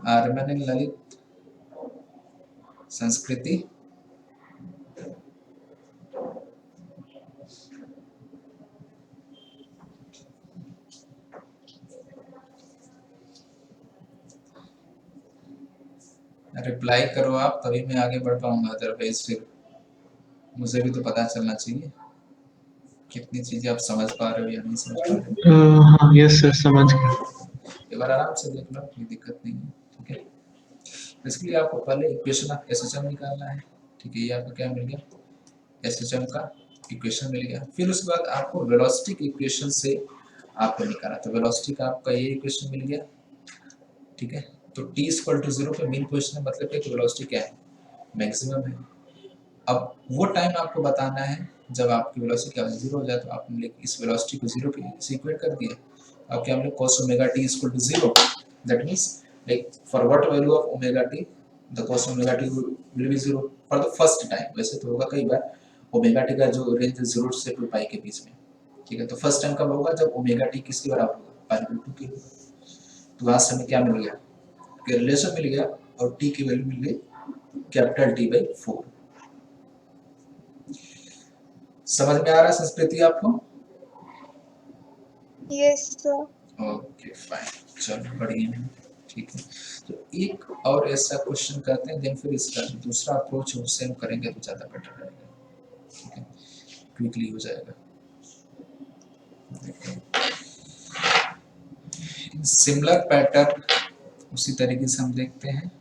आर्यमन ललित संस्कृति, रिप्लाई करो आप तभी मैं आगे बढ़ पाऊंगा, अदरवाइज फिर मुझे भी तो पता चलना चाहिए कितनी चीजें आप समझ पा रहे हो या नहीं समझ पा रहे हो।
हाँ यस सर, समझ गया।
एक बार आराम से देख लो, कोई दिक्कत नहीं है, ठीक है। इसके लिए आपको पहले इक्वेशन ऑफ एसएचएम निकालना है, ठीक है। ये आपको क्या मिल गया, एसएचएम का इक्वेशन मिल गया। फिर उसके बाद आपको वेलोसिटी की इक्वेशन से आपको निकालना, तो वेलोसिटी का आपका ये इक्वेशन मिल गया, ठीक है। तो t इक्वल टू 0 पे मेन पोजीशन है, मतलब कि वेलोसिटी क्या है, मैक्सिमम है। अब वो टाइम आपको बताना है जब आपकी वेलोसिटी क्या 0 हो जाए, तो आपने इस वेलोसिटी को 0 पे से इक्वेट कर दिया। अब क्या हमने cos omega t equal to 0, that means like for what value of omega t the cos omega t will be 0 for the first time. वैसे तो होगा कई बार ओमेगा t का जो रेंज है 0 से 2 पाई के बीच में, ठीक है। तो फर्स्ट टाइम कब होगा, जब ओमेगा t किसके बराबर होगा, पाई बाई 2 के। तो वहां से हमें क्या मिल गया, कि रिलेशन मिल गया, और t की वैल्यू मिल गई कैपिटल T बाई 4। समझ में आ रहा है संस्कृति आपको?
Yes sir.
ओके फाइन, चलो बढ़िया है, ठीक है। तो एक और ऐसा क्वेश्चन करते हैं, देन फिर इसका जो दूसरा अप्रोच है उससे हम करेंगे तो ज़्यादा बेटर रहेगा, ठीक है, क्विकली हो जाएगा। सिमिलर पैटर्न उसी तरीके से हम देखते हैं।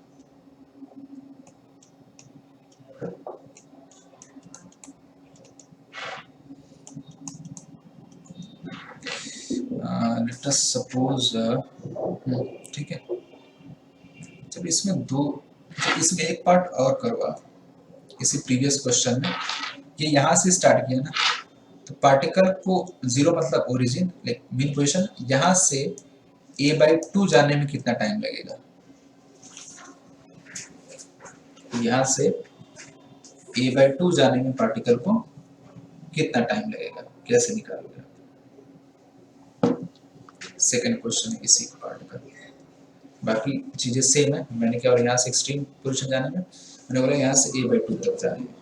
लेट अस सपोज, ठीक है। चलो इसमें एक पार्ट और करो आप, इसी प्रीवियस क्वेश्चन में ये यहाँ से स्टार्ट किया ना, तो पार्टिकल को 0 मतलब ओरिजिन, लाइक मेन पोजीशन, यहाँ से a/2 जाने में कितना टाइम लगेगा, यहाँ से a/2 जाने में पार्टिकल को कितना टाइम लगेगा, कैसे निकालोगे? सेकंड क्वेश्चन इसी पार्ट का, बाकी चीजें सेम है। मैंने क्या बोला, यहाँ से एक्सट्रीम पोजीशन जाने में, मैंने बोला यहाँ से a/2 तक जाने में।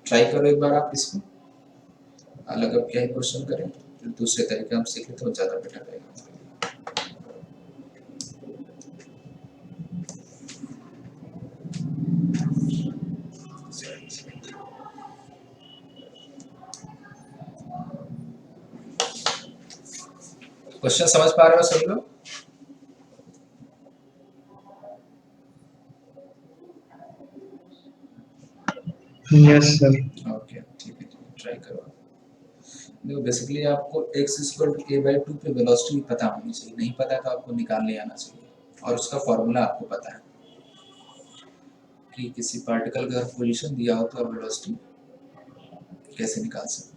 ट्राई करो एक बार आप इसको, अलग अब क्या ही क्वेश्चन करें, जो दूसरे तरीके हम सीख लेते हैं वो ज्यादा बेटर रहेगा। क्वेश्चन समझ पा रहे हो सभी लोग?
Yes sir.
ओके ठीक है, ट्राई करो। देखो बेसिकली आपको x इक्वल टू a/2 पे वेलोसिटी पता होनी चाहिए, नहीं पता तो आपको निकालने आना चाहिए, और उसका फॉर्मूला आपको पता है कि किसी पार्टिकल का पोजीशन दिया हो तो वेलोसिटी कैसे निकाल सकते हैं।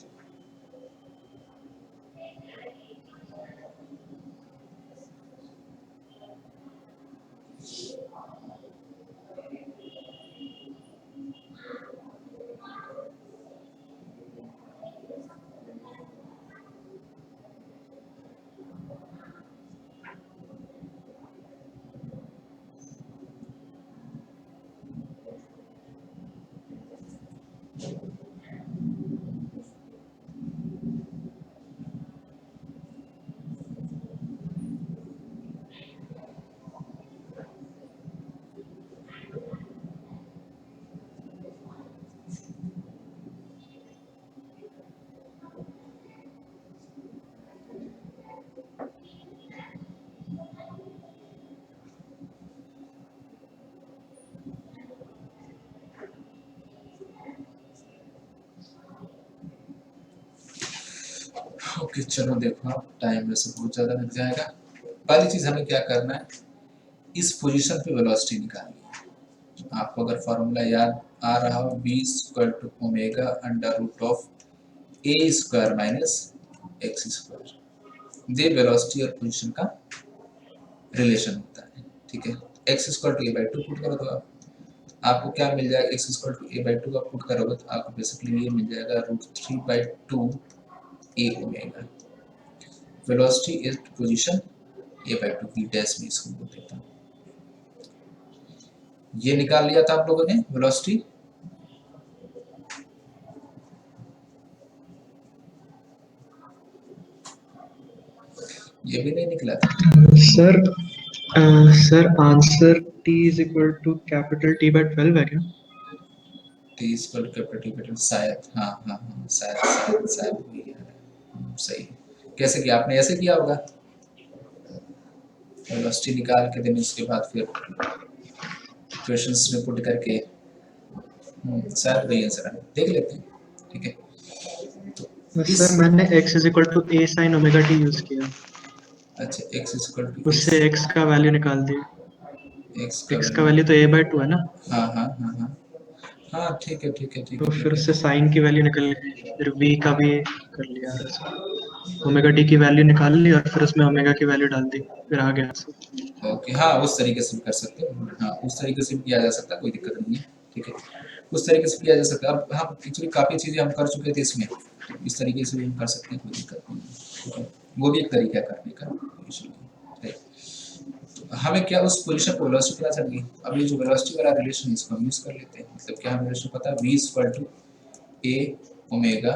ओके चलो देखो, आप टाइम वैसे बहुत ज़्यादा लग जाएगा। पहली चीज़ हमें क्या करना है, इस पोजीशन पे वेलोसिटी निकालनी है। आपको अगर फॉर्मूला याद आ रहा हो, v equal to omega under root of a square minus x square, ये वेलोसिटी और पोजीशन का रिलेशन होता है। ठीक है, x equal to a/2 put करो तो आपको क्या मिल जाएगा, x इक्वल टू a/2 का पुट करोगे तो आपको बेसिकली ये मिल जाएगा √3/2 a omega. Velocity is position a/2 की डैश में इसको बोल देता हूँ। ये निकाल लिया था आप लोगों ने वेलोसिटी। ये भी नहीं निकला था
sir sir answer t is equal to capital T/12 है क्या?
t इक्वल टू कैपिटल शायद, हाँ हाँ हाँ शायद वही है। सही, कैसे किया आपने? ऐसे किया होगा, वेलोसिटी निकाल के देने, उसके बाद फिर क्वेश्चंस में पुट करके, शायद वही आंसर है, देख लेते हैं। ठीक है, तो
सर मैंने x is equal to a sin omega t use किया,
अच्छा x इक्वल टू
उससे x का वैल्यू निकाल दिया। x का वैल्यू तो a/2 है ना,
हाँ हाँ हाँ हाँ हाँ ठीक है ठीक है ठीक
तो
है
फिर उससे sin की वैल्यू निकल गई, फिर v का भी कर लिया, ओमेगा t की वैल्यू निकाल ली और फिर उसमें ओमेगा की वैल्यू डाल दी, फिर आ गया आंसर।
ओके। हाँ उस तरीके से भी कर सकते हो, हाँ उस तरीके से भी किया जा सकता है, कोई दिक्कत नहीं है। ठीक है, उस तरीके से किया जा सकता है। अब हम एक्चुअली काफ़ी चीज़ें हम कर चुके थे इसमें, इस तरीके से भी हम कर सकते हैं, कोई दिक्कत नहीं है। ठीक है, वो भी एक तरीका है करने का, कोई इशू नहीं है। तो हमें क्या उस पोजीशन पर वेलोसिटी पता चल गई। अब ये जो वेलोसिटी वाला रिलेशन इसको हम यूज़ कर लेते हैं। मतलब क्या हमें रिलेशन पता है, v equal to a omega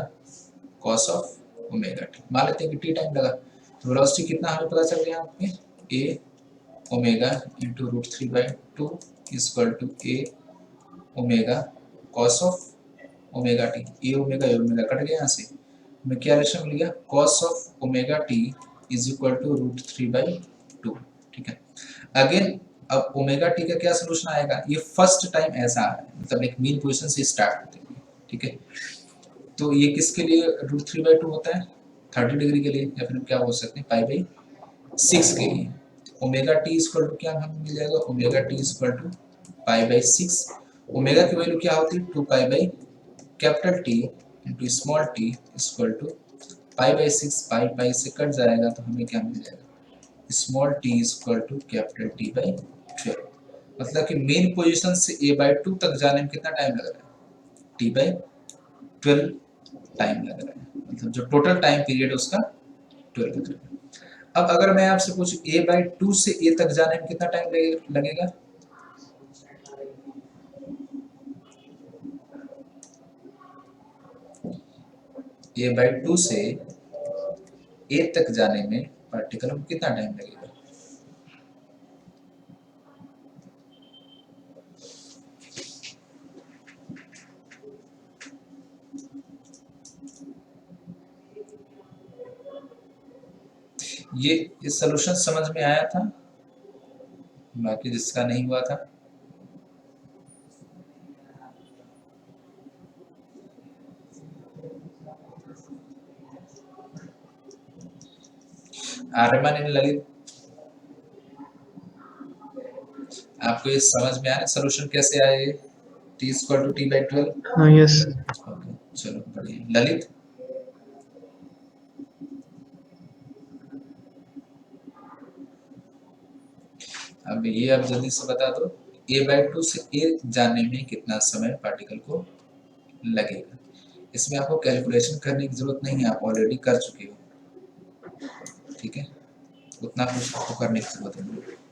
cos of omega t. मान लेते हैं कि t टाइम लगा, तो वेलोसिटी कितना हमें पता चल गया आपके, a omega into √3/2 equal to a omega cos of omega t. A omega cut गया यहाँ से, हमें क्या रिलेशन मिल गया, cos of omega t is equal to √3/2। ठीक है, अगेन अब ओमेगा टी का क्या सोल्यूशन आएगा, ये फर्स्ट टाइम ऐसा आ रहा है, मतलब एक मीन पोजीशन से स्टार्ट होते हुए। ठीक है, तो ये किसके लिए √3/2 होता है, 30 डिग्री के लिए, या फिर क्या बोल सकते हैं π/6 के लिए। ओमेगा टी इक्वल टू क्या हमें मिल जाएगा, omega T equal to π/6। Omega की वैल्यू क्या होती है, 2π/कैपिटल T into small T equal to π/6। Pi से कट जाएगा तो हमें क्या मिल जाएगा, small T equal to capital T/12। मतलब कि मेन पोजीशन से a/2 तक जाने में कितना टाइम लग रहा है, 12 टाइम लग रहा है, मतलब जो टोटल टाइम पीरियड है उसका 12 लग रहा है। अब अगर मैं आपसे पूछूं a/2 से a तक जाने में कितना टाइम लगेगा? a/2 से a तक जाने में पार्टिकल को कितना टाइम लगेगा? ये सॉल्यूशन समझ में आया था? बाकी जिसका नहीं हुआ था आर्यमन एंड ललित, आपको ये समझ में आया सॉल्यूशन कैसे आए? t=t/12।
हाँ यस।
ओके, चलो बढ़िया। ललित? अब ये आप जल्दी से बता दो, a/2 से a जाने में कितना समय पार्टिकल को लगेगा? इसमें आपको कैलकुलेशन करने की जरूरत नहीं है, आप ऑलरेडी कर चुके हो, ठीक है, उतना कुछ आपको करने की जरूरत नहीं है।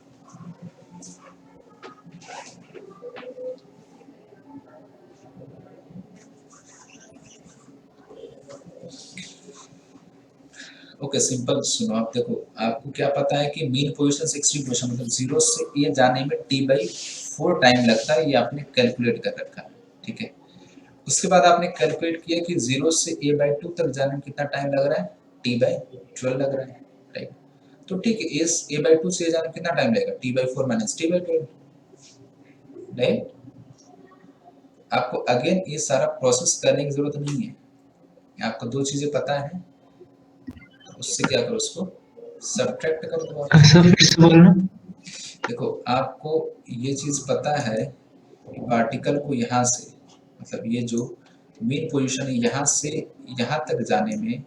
ओके, सिंपल सुनो, आप देखो, आपको क्या पता है कि मीन पोजीशन से एक्सट्रीम पोजीशन मतलब 0 से a जाने में t/4 टाइम लगता है, ये आपने कैलकुलेट कर रखा है, ठीक है। उसके बाद आपने कैलकुलेट किया कि 0 से a/2 तक जाने में कितना टाइम लग रहा है? t/12 लग रहा है, राइट। तो ठीक है, इस a/2 से a जाने में कितना टाइम लगेगा? t/4 minus t/12, right. आपको अगेन ये सारा प्रोसेस करने की जरूरत नहीं है, आपको दो चीजें पता है, उससे क्या करो, उसको सब्ट्रैक्ट कर दो आप।
सर फिर से बोलना।
देखो, आपको ये चीज पता है कि पार्टिकल को यहाँ से, मतलब ये जो मीन पोजीशन है यहाँ से यहाँ तक जाने में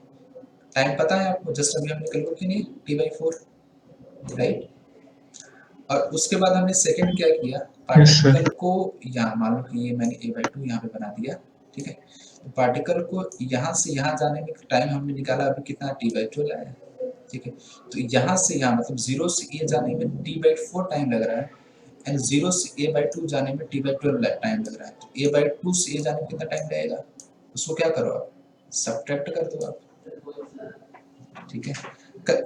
टाइम पता है आपको, जस्ट अभी हमने कैलकुलेट की नहीं, t/4, राइट। और उसके बाद हमने सेकंड क्या किया, पार्टिकल को यहाँ मान लो कि ये मैंने a/2 यहाँ पे बना दिया, ठीक है। तो पार्टिकल को यहाँ से यहाँ जाने में टाइम हमने निकाला अभी कितना, t/12 आया, ठीक है। तो यहाँ से यहाँ मतलब 0 से a जाने में t/4 टाइम लग रहा है, एंड 0 से a/2 जाने में t/12 टाइम लग रहा है। तो a/2 से a जाने में कितना टाइम लगेगा, उसको क्या करो आप, सब्ट्रैक्ट कर दो आप, ठीक है।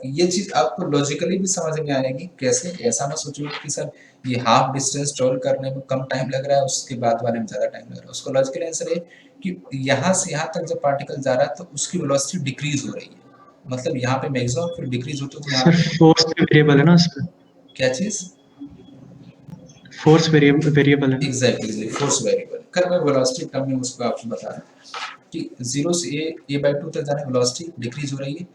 ये चीज आपको लॉजिकली भी समझ में आएगी, कैसे, ऐसा मत सोचो कि सर ये हाफ डिस्टेंस ट्रेवल करने में कम टाइम लग रहा है, उसके बाद वाले में ज्यादा टाइम लग रहा है। उसका लॉजिकल आंसर है कि यहाँ से यहाँ तक जब पार्टिकल जा रहा है तो उसकी वेलोसिटी डिक्रीज हो रही है, मतलब यहाँ पे मैक्सिमम फिर डिक्रीज होती है, तो यहाँ
सर फोर्स वेरिएबल है ना इस पे,
क्या चीज,
फोर्स वेरिएबल है ना।
Exactly force variable. कर मैं वेलोसिटी टर्म में उसको आपको बता रहा हूँ कि 0 से a/2 तक जाने में वेलोसिटी डिक्रीज हो रही है,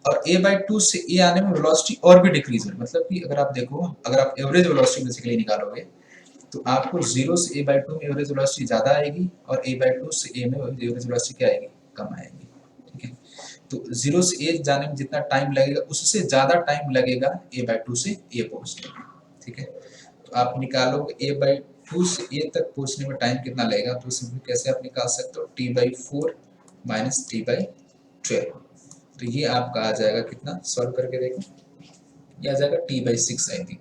और a/2 से a आने में वेलोसिटी और भी डिक्रीज हो रही है। मतलब कि अगर आप देखो, अगर आप एवरेज वेलोसिटी बेसिकली निकालोगे तो आपको 0 से a/2 में एवरेज वेलोसिटी ज्यादा आएगी, और a/2 से a में एवरेज वेलोसिटी क्या आएगी, कम आएगी, ठीक है। तो 0 से a जाने में जितना टाइम लगेगा उससे ज्यादा टाइम लगेगा a/2 से a पहुंचने में, ठीक है। तो आप निकालोगे a/2 से a तक पहुंचने में टाइम कितना लगेगा, तो सिंपली कैसे आप निकाल सकते हो, t/4 माइनस t/12। तो ये आपका आ जाएगा कितना, सॉल्व करके देखो, ये आ जाएगा t/6, आई थिंक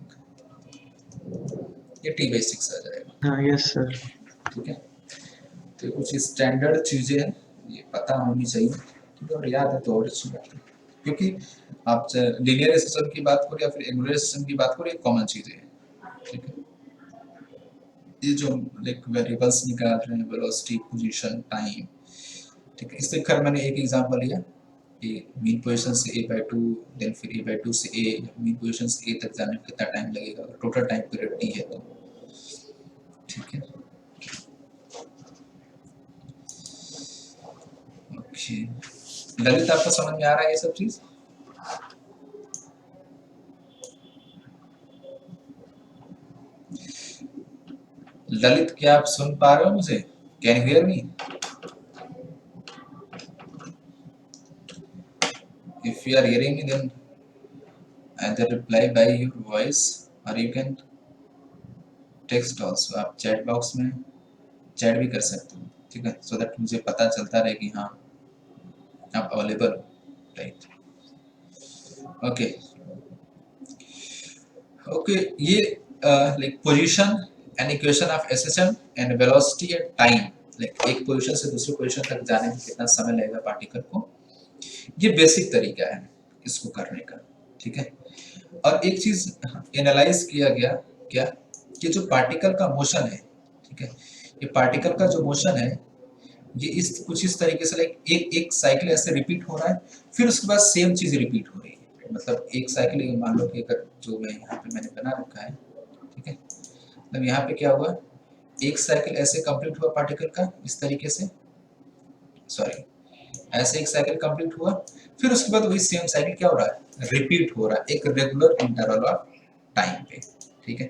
ये t/6 आ जाएगा,
हाँ यस सर।
ठीक है। तो कुछ स्टैंडर्ड चीजें हैं, ये पता होनी चाहिए, ठीक है, और याद है तो और अच्छी बात है, क्योंकि आप लीनियर सिस्टम की बात करो या फिर एंगुलर सिस्टम की बात करो, ये कॉमन चीजें हैं, ठीक है। ये जो लाइक वेरिएबल्स निकाल रहे हैं, वेलोसिटी, पोजीशन, टाइम, ठीक है। इससे खैर मैंने एक एग्जांपल लिया कि मीन पोजीशन से a/2, देन फिर a/2 से a, मीन पोजीशन से a तक जाने में कितना टाइम लगेगा, टोटल टाइम पीरियड t है तो, ठीक है। ओके, ललित आपको समझ में आ रहा है ये सब चीज? ललित, क्या आप सुन पा रहे हो मुझे? Can you hear me? If you are hearing me, then either reply by your voice or you can text also. आप चैट बॉक्स में चैट भी कर सकते हो। ठीक है, सो दैट मुझे पता चलता रहे कि हाँ आप अवेलेबल हो, राइट। ओके ओके, ये like position and equation of SHM and velocity and time, like एक पोजीशन से दूसरी पोजीशन तक जाने में कितना समय लगेगा पार्टिकल को, ये बेसिक तरीका है इसको करने का, ठीक है। और एक चीज एनालाइज किया गया क्या, कि जो पार्टिकल का मोशन है, ठीक है, ये पार्टिकल का जो मोशन है ये इस तरीके से लाइक एक साइकिल ऐसे रिपीट हो रहा है, फिर उसके बाद सेम चीज रिपीट हो रही है। मतलब एक साइकिल मान लो कि अगर जो मैं यहाँ पे मैंने बना रखा है, ठीक है, मतलब यहाँ पे क्या हुआ, एक साइकिल ऐसे कंप्लीट हुआ पार्टिकल का इस तरीके से, सॉरी ऐसे एक साइकिल कंप्लीट हुआ, फिर उसके बाद वही सेम साइकिल क्या हो रहा है, रिपीट हो रहा है एक रेगुलर इंटरवल ऑफ टाइम पे, ठीक है।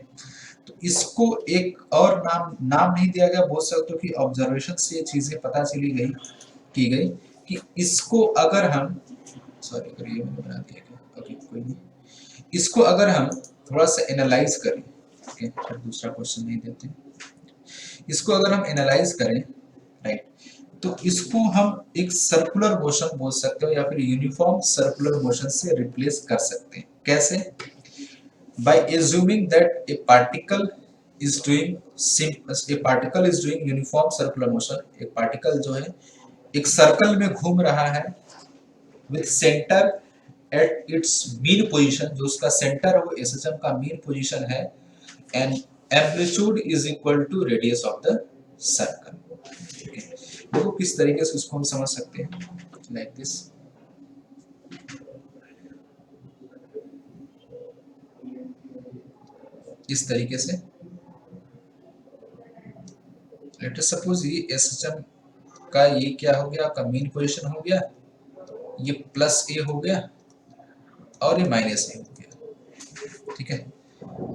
तो इसको एक और नाम नहीं दिया गया, बोल सकते हो कि ऑब्जर्वेशन से ये चीजें पता चली गई की गई कि इसको अगर हम, सॉरी करिए मैंने बना दिया क्या, ओके कोई नहीं, इसको अगर हम थोड़ा सा एनालाइज करें, ओके फिर दूसरा क्वेश्चन नहीं देते, इसको अगर हम एनालाइज करें, राइट, तो इसको हम एक सर्कुलर मोशन बोल सकते हो या फिर यूनिफॉर्म सर्कुलर मोशन से रिप्लेस कर सकते हैं। कैसे? by assuming that a particle is doing uniform circular motion, एक पार्टिकल जो है एक सर्कल में घूम रहा है with center at its mean position, जो उसका सेंटर है वो एसएचएम का मीन पोजीशन है, and amplitude is equal to radius of the circle, ठीक है। देखो किस तरीके से उसको हम समझ सकते हैं, like this, इस तरीके से। लेट अस सपोज ये एसएचएम का ये क्या हो गया, आपका मीन पोजीशन हो गया, ये प्लस ए हो गया और ये माइनस ए हो गया, ठीक है।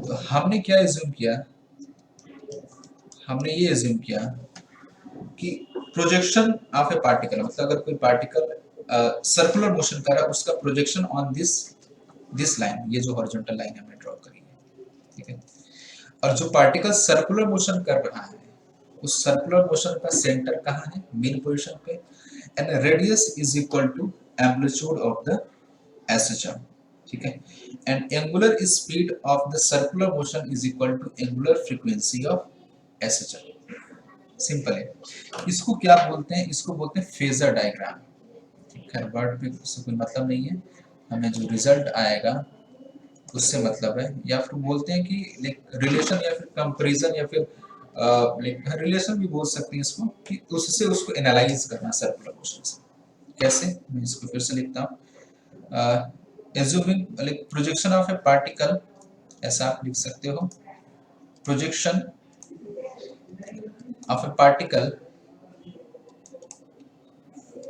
तो हमने क्या एज्यूम किया, हमने ये एज्यूम किया कि प्रोजेक्शन ऑफ ए पार्टिकल, मतलब अगर कोई पार्टिकल सर्कुलर मोशन कर रहा है, उसका प्रोजेक्शन ऑन दिस लाइन, ये जो हॉरिजॉन्टल लाइन हमने ड्रॉ करी है, ठीक है। और जो पार्टिकल सर्कुलर मोशन कर रहा है उस सर्कुलर मोशन का सेंटर कहाँ है, मीन पोजीशन पे, and radius is equal to amplitude of the SHM, ठीक है। And angular speed of the circular motion is equal to angular frequency of SHM. Simple है। इसको क्या बोलते हैं, इसको बोलते हैं फेजर डायग्राम, ठीक है। वर्ड पे उससे कोई मतलब नहीं है, हमें जो रिजल्ट आएगा उससे मतलब है। या फिर बोलते हैं कि लाइक रिलेशन या फिर कंपैरिजन या फिर लाइक रिलेशन भी बोल सकते हैं इसको, कि उससे उसको एनालाइज करना सर्कुलर मोशन से। कैसे, मैं इसको फिर से लिखता हूँ, assuming like projection of A particle, ऐसा आप लिख सकते हो, projection of A particle,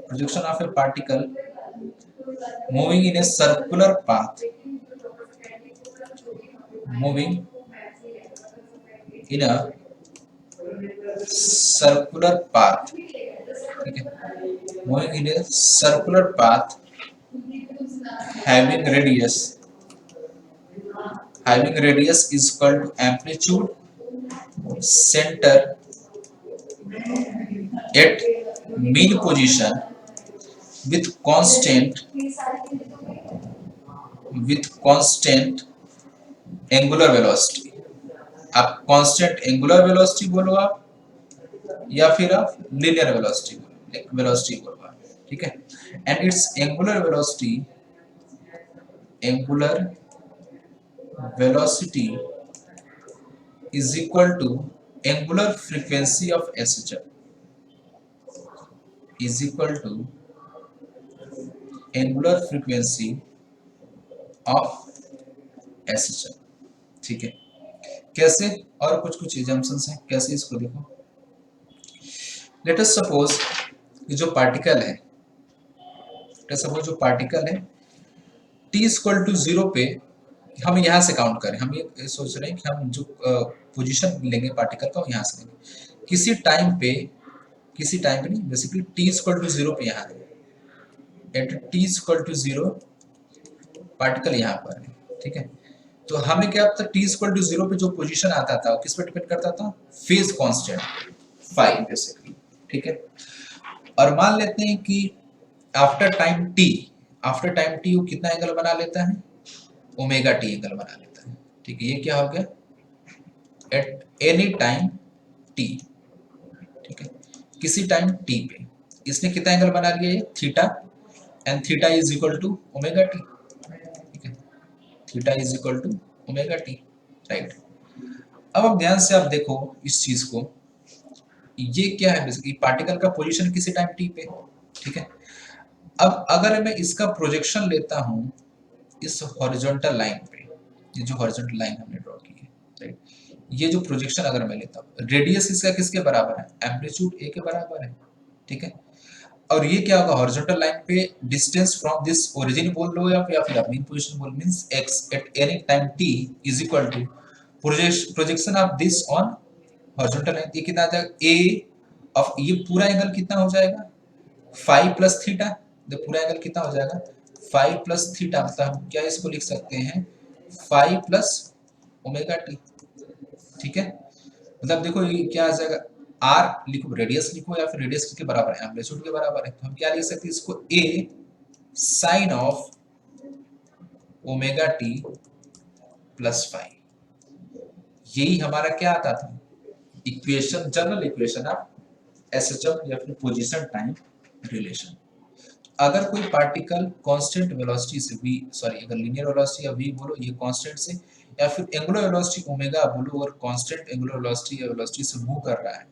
projection of A particle moving in a circular path, moving in a circular path, ठीक है, moving in a circular path having radius is equal to amplitude center at mean position with constant angular velocity. आप constant angular velocity बोलो आप, या फिर आप linear velocity बोलो आप, ठीक है। And it's angular velocity is equal to angular frequency of SHM, is equal to angular frequency of SHM, ठीक है। कैसे, और कुछ एजम्पशंस हैं, कैसे इसको देखो। लेट अस सपोज कि जो पार्टिकल है, t इक्वल टू 0 पे हम यहाँ से काउंट करें, हम ये सोच रहे हैं कि हम जो पोजीशन लेंगे पार्टिकल का यहाँ से लेंगे, किसी टाइम पे नहीं, बेसिकली t इक्वल टू 0 पे यहाँ है, at t equal to 0 particle यहाँ पर है, ठीक है। तो हमें क्या पता, t इक्वल टू 0 पे जो पोजीशन आता था वो किस पे डिपेंड करता था, फेज कांस्टेंट फाई बेसिकली, ठीक है। और मान लेते हैं कि आफ्टर टाइम टी वो कितना एंगल बना लेता है, ओमेगा टी एंगल बना लेता है, ठीक है। ये क्या हो गया, एट एनी टाइम टी, ठीक है, किसी टाइम टी पे इसने कितना एंगल बना लिया, ये theta, and theta is equal to omega t, ठीक है, theta is equal to omega t, right. अब आप ध्यान से आप देखो इस चीज को, ये क्या है, बेसिकली पार्टिकल का पोजीशन किसी टाइम टी पे, ठीक है। अब अगर मैं इसका प्रोजेक्शन लेता हूं इस हॉरिजॉन्टल लाइन पे, ये जो हॉरिजॉन्टल लाइन हमने ड्रॉ की है, राइट, ये जो प्रोजेक्शन अगर मैं लेता हूं, रेडियस इसका किसके बराबर है, एम्पलीट्यूड ए के बराबर है, ठीक है। और ये क्या होगा, हॉरिजॉन्टल लाइन पे डिस्टेंस फ्रॉम दिस ओरिजिन बोल लो या फिर आप मेन पोजीशन बोल, means x at any time t is equal to projection of this on horizontal line, ये कितना आ जाएगा, a ऑफ, ये पूरा एंगल कितना हो जाएगा, फाई प्लस थीटा, तो पूरा एंगल कितना हो जाएगा, फाई प्लस थीटा, मतलब हम क्या इसको लिख सकते हैं, फाई प्लस ओमेगा टी, ठीक है। मतलब देखो ये क्या आ जाएगा, आर लिखो, रेडियस लिखो या फिर रेडियस के बराबर है, एम्पलीट्यूड के बराबर है, तो हम क्या लिख सकते हैं इसको, A sine of omega T plus phi, यही हमारा क्या आता था, equation, general equation of SHM या फिर पोजीशन टाइम रिलेशन। अगर कोई पार्टिकल कांस्टेंट वेलोसिटी से v, सॉरी अगर लीनियर वेलोसिटी या v बोलो, ये कांस्टेंट से, या फिर एंगुलर वेलोसिटी ओमेगा बोलो और कांस्टेंट एंगुलर वेलोसिटी या वेलोसिटी से मूव कर रहा है,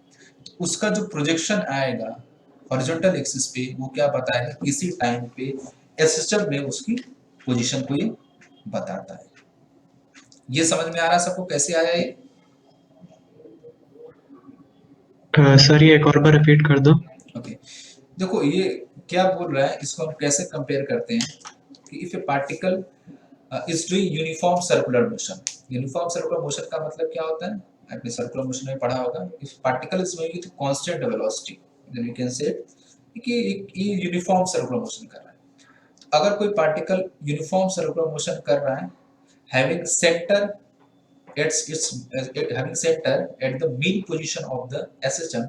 तो उसका जो प्रोजेक्शन आएगा हॉरिजॉन्टल एक्सिस पे, वो क्या बताएगा, किसी टाइम पे एसएचएम में उसकी पोजीशन को ये बताता है। ये समझ में आ रहा है सबको, कैसे आया ये?
सर ये एक और बार रिपीट कर दो।
ओके, देखो ये क्या बोल रहा है, इसको हम कैसे कंपेयर करते हैं कि if A particle is doing uniform circular motion, uniform circular motion का मतलब क्या होता है, आपने सर्कुलर मोशन में पढ़ा होगा, if particle is moving with constant velocity then we can say कि ये यूनिफॉर्म सर्कुलर मोशन कर रहा है। अगर कोई पार्टिकल यूनिफॉर्म सर्कुलर मोशन कर रहा है, having centre having center at the mean position of the SHM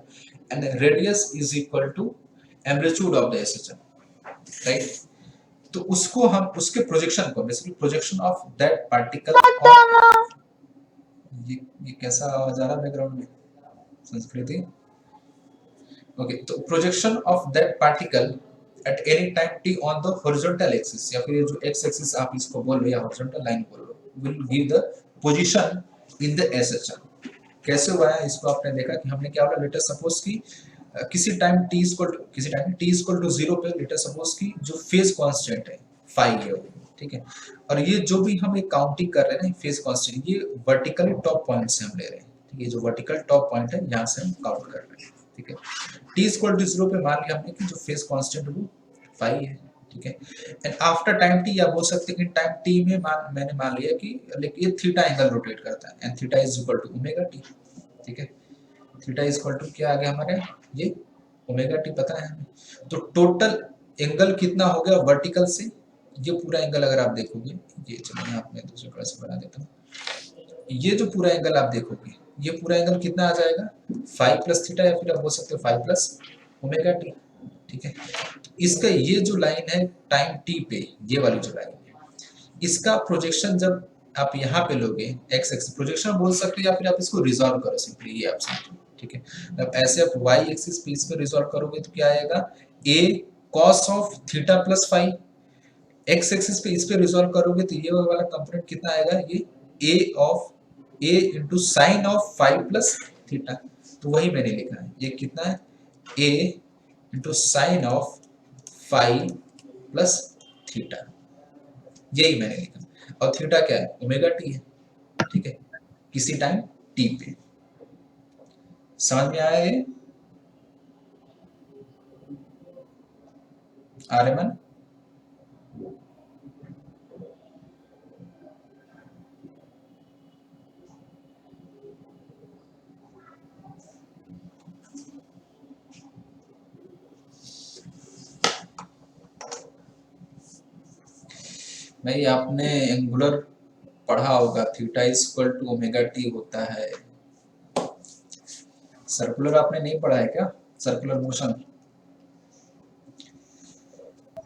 and the radius is equal to amplitude of the SHM, right? तो उसको हम उसके प्रोजेक्शन को, basically projection of that particle, ये कैसा आवाज आ रहा है बैकग्राउंड में, संस्कृति, ओके, तो projection of that particle at any time t on the horizontal axis, या फिर ये जो x एक्सिस आप इसको बोल रहे हो या हॉरिजॉन्टल लाइन बोल रहे हो, will give the position in the SHM। कैसे हुआ है इसको आपने देखा कि हमने क्या बोला, लेट अस सपोज कि किसी टाइम t इक्वल टू 0 पे लेट अस सपोज कि जो फेज कांस्टेंट है फाई है वो, ठीक है। और ये जो भी हम एक काउंटिंग कर रहे हैं ना, फेज कांस्टेंट, ये वर्टिकली टॉप पॉइंट से हम ले रहे हैं, ठीक है, जो वर्टिकल टॉप पॉइंट है यहाँ से हम काउंट कर रहे हैं, ठीक है। t इक्वल टू 0 पे मान लिया हमने कि जो फेज कांस्टेंट वो फाई है, ठीक है। एंड आफ्टर टाइम t, या बोल सकते हैं कि टाइम t में मैंने मान लिया कि लेकिन ये थीटा एंगल रोटेट करता है, and theta is equal to omega t, ठीक है। थीटा इज इक्वल टू क्या आ गया हमारे, ये ओमेगा t पता है हमें। तो टोटल एंगल कितना हो गया वर्टिकल से, ये पूरा एंगल अगर आप देखोगे, ये चलो मैं आपने दूसरे कलर से बना देता हूँ, ये जो पूरा एंगल आप देखोगे, ये पूरा एंगल कितना आ जाएगा, फाई प्लस थीटा, या फिर आप बोल सकते हो फाई प्लस ओमेगा t, ठीक है। इसका ये जो लाइन है टाइम t पे, ये वाली जो लाइन है, इसका प्रोजेक्शन जब आप यहाँ पे लोगे, x एक्सिस प्रोजेक्शन बोल सकते हो, या फिर आप इसको रिजॉल्व करो सिंपली, ये आप समझो, ठीक है। अब ऐसे आप y एक्सिस पे इस पे रिजॉल्व करोगे तो क्या आएगा, a cos of theta plus phi, x axis पे इस पे रिजॉल्व करोगे तो ये वाला कंपोनेंट कितना आएगा, ये a into sine of phi plus theta, तो वही मैंने लिखा है, ये कितना है, a into sine of phi plus theta, यही मैंने लिखा। और थीटा क्या है, ओमेगा टी है, ठीक है, किसी टाइम टी पे। समझ में आया ये आर्यमन? भाई आपने एंगुलर पढ़ा होगा, theta is equal to omega t होता है। सर्कुलर आपने नहीं पढ़ा है क्या? सर्कुलर मोशन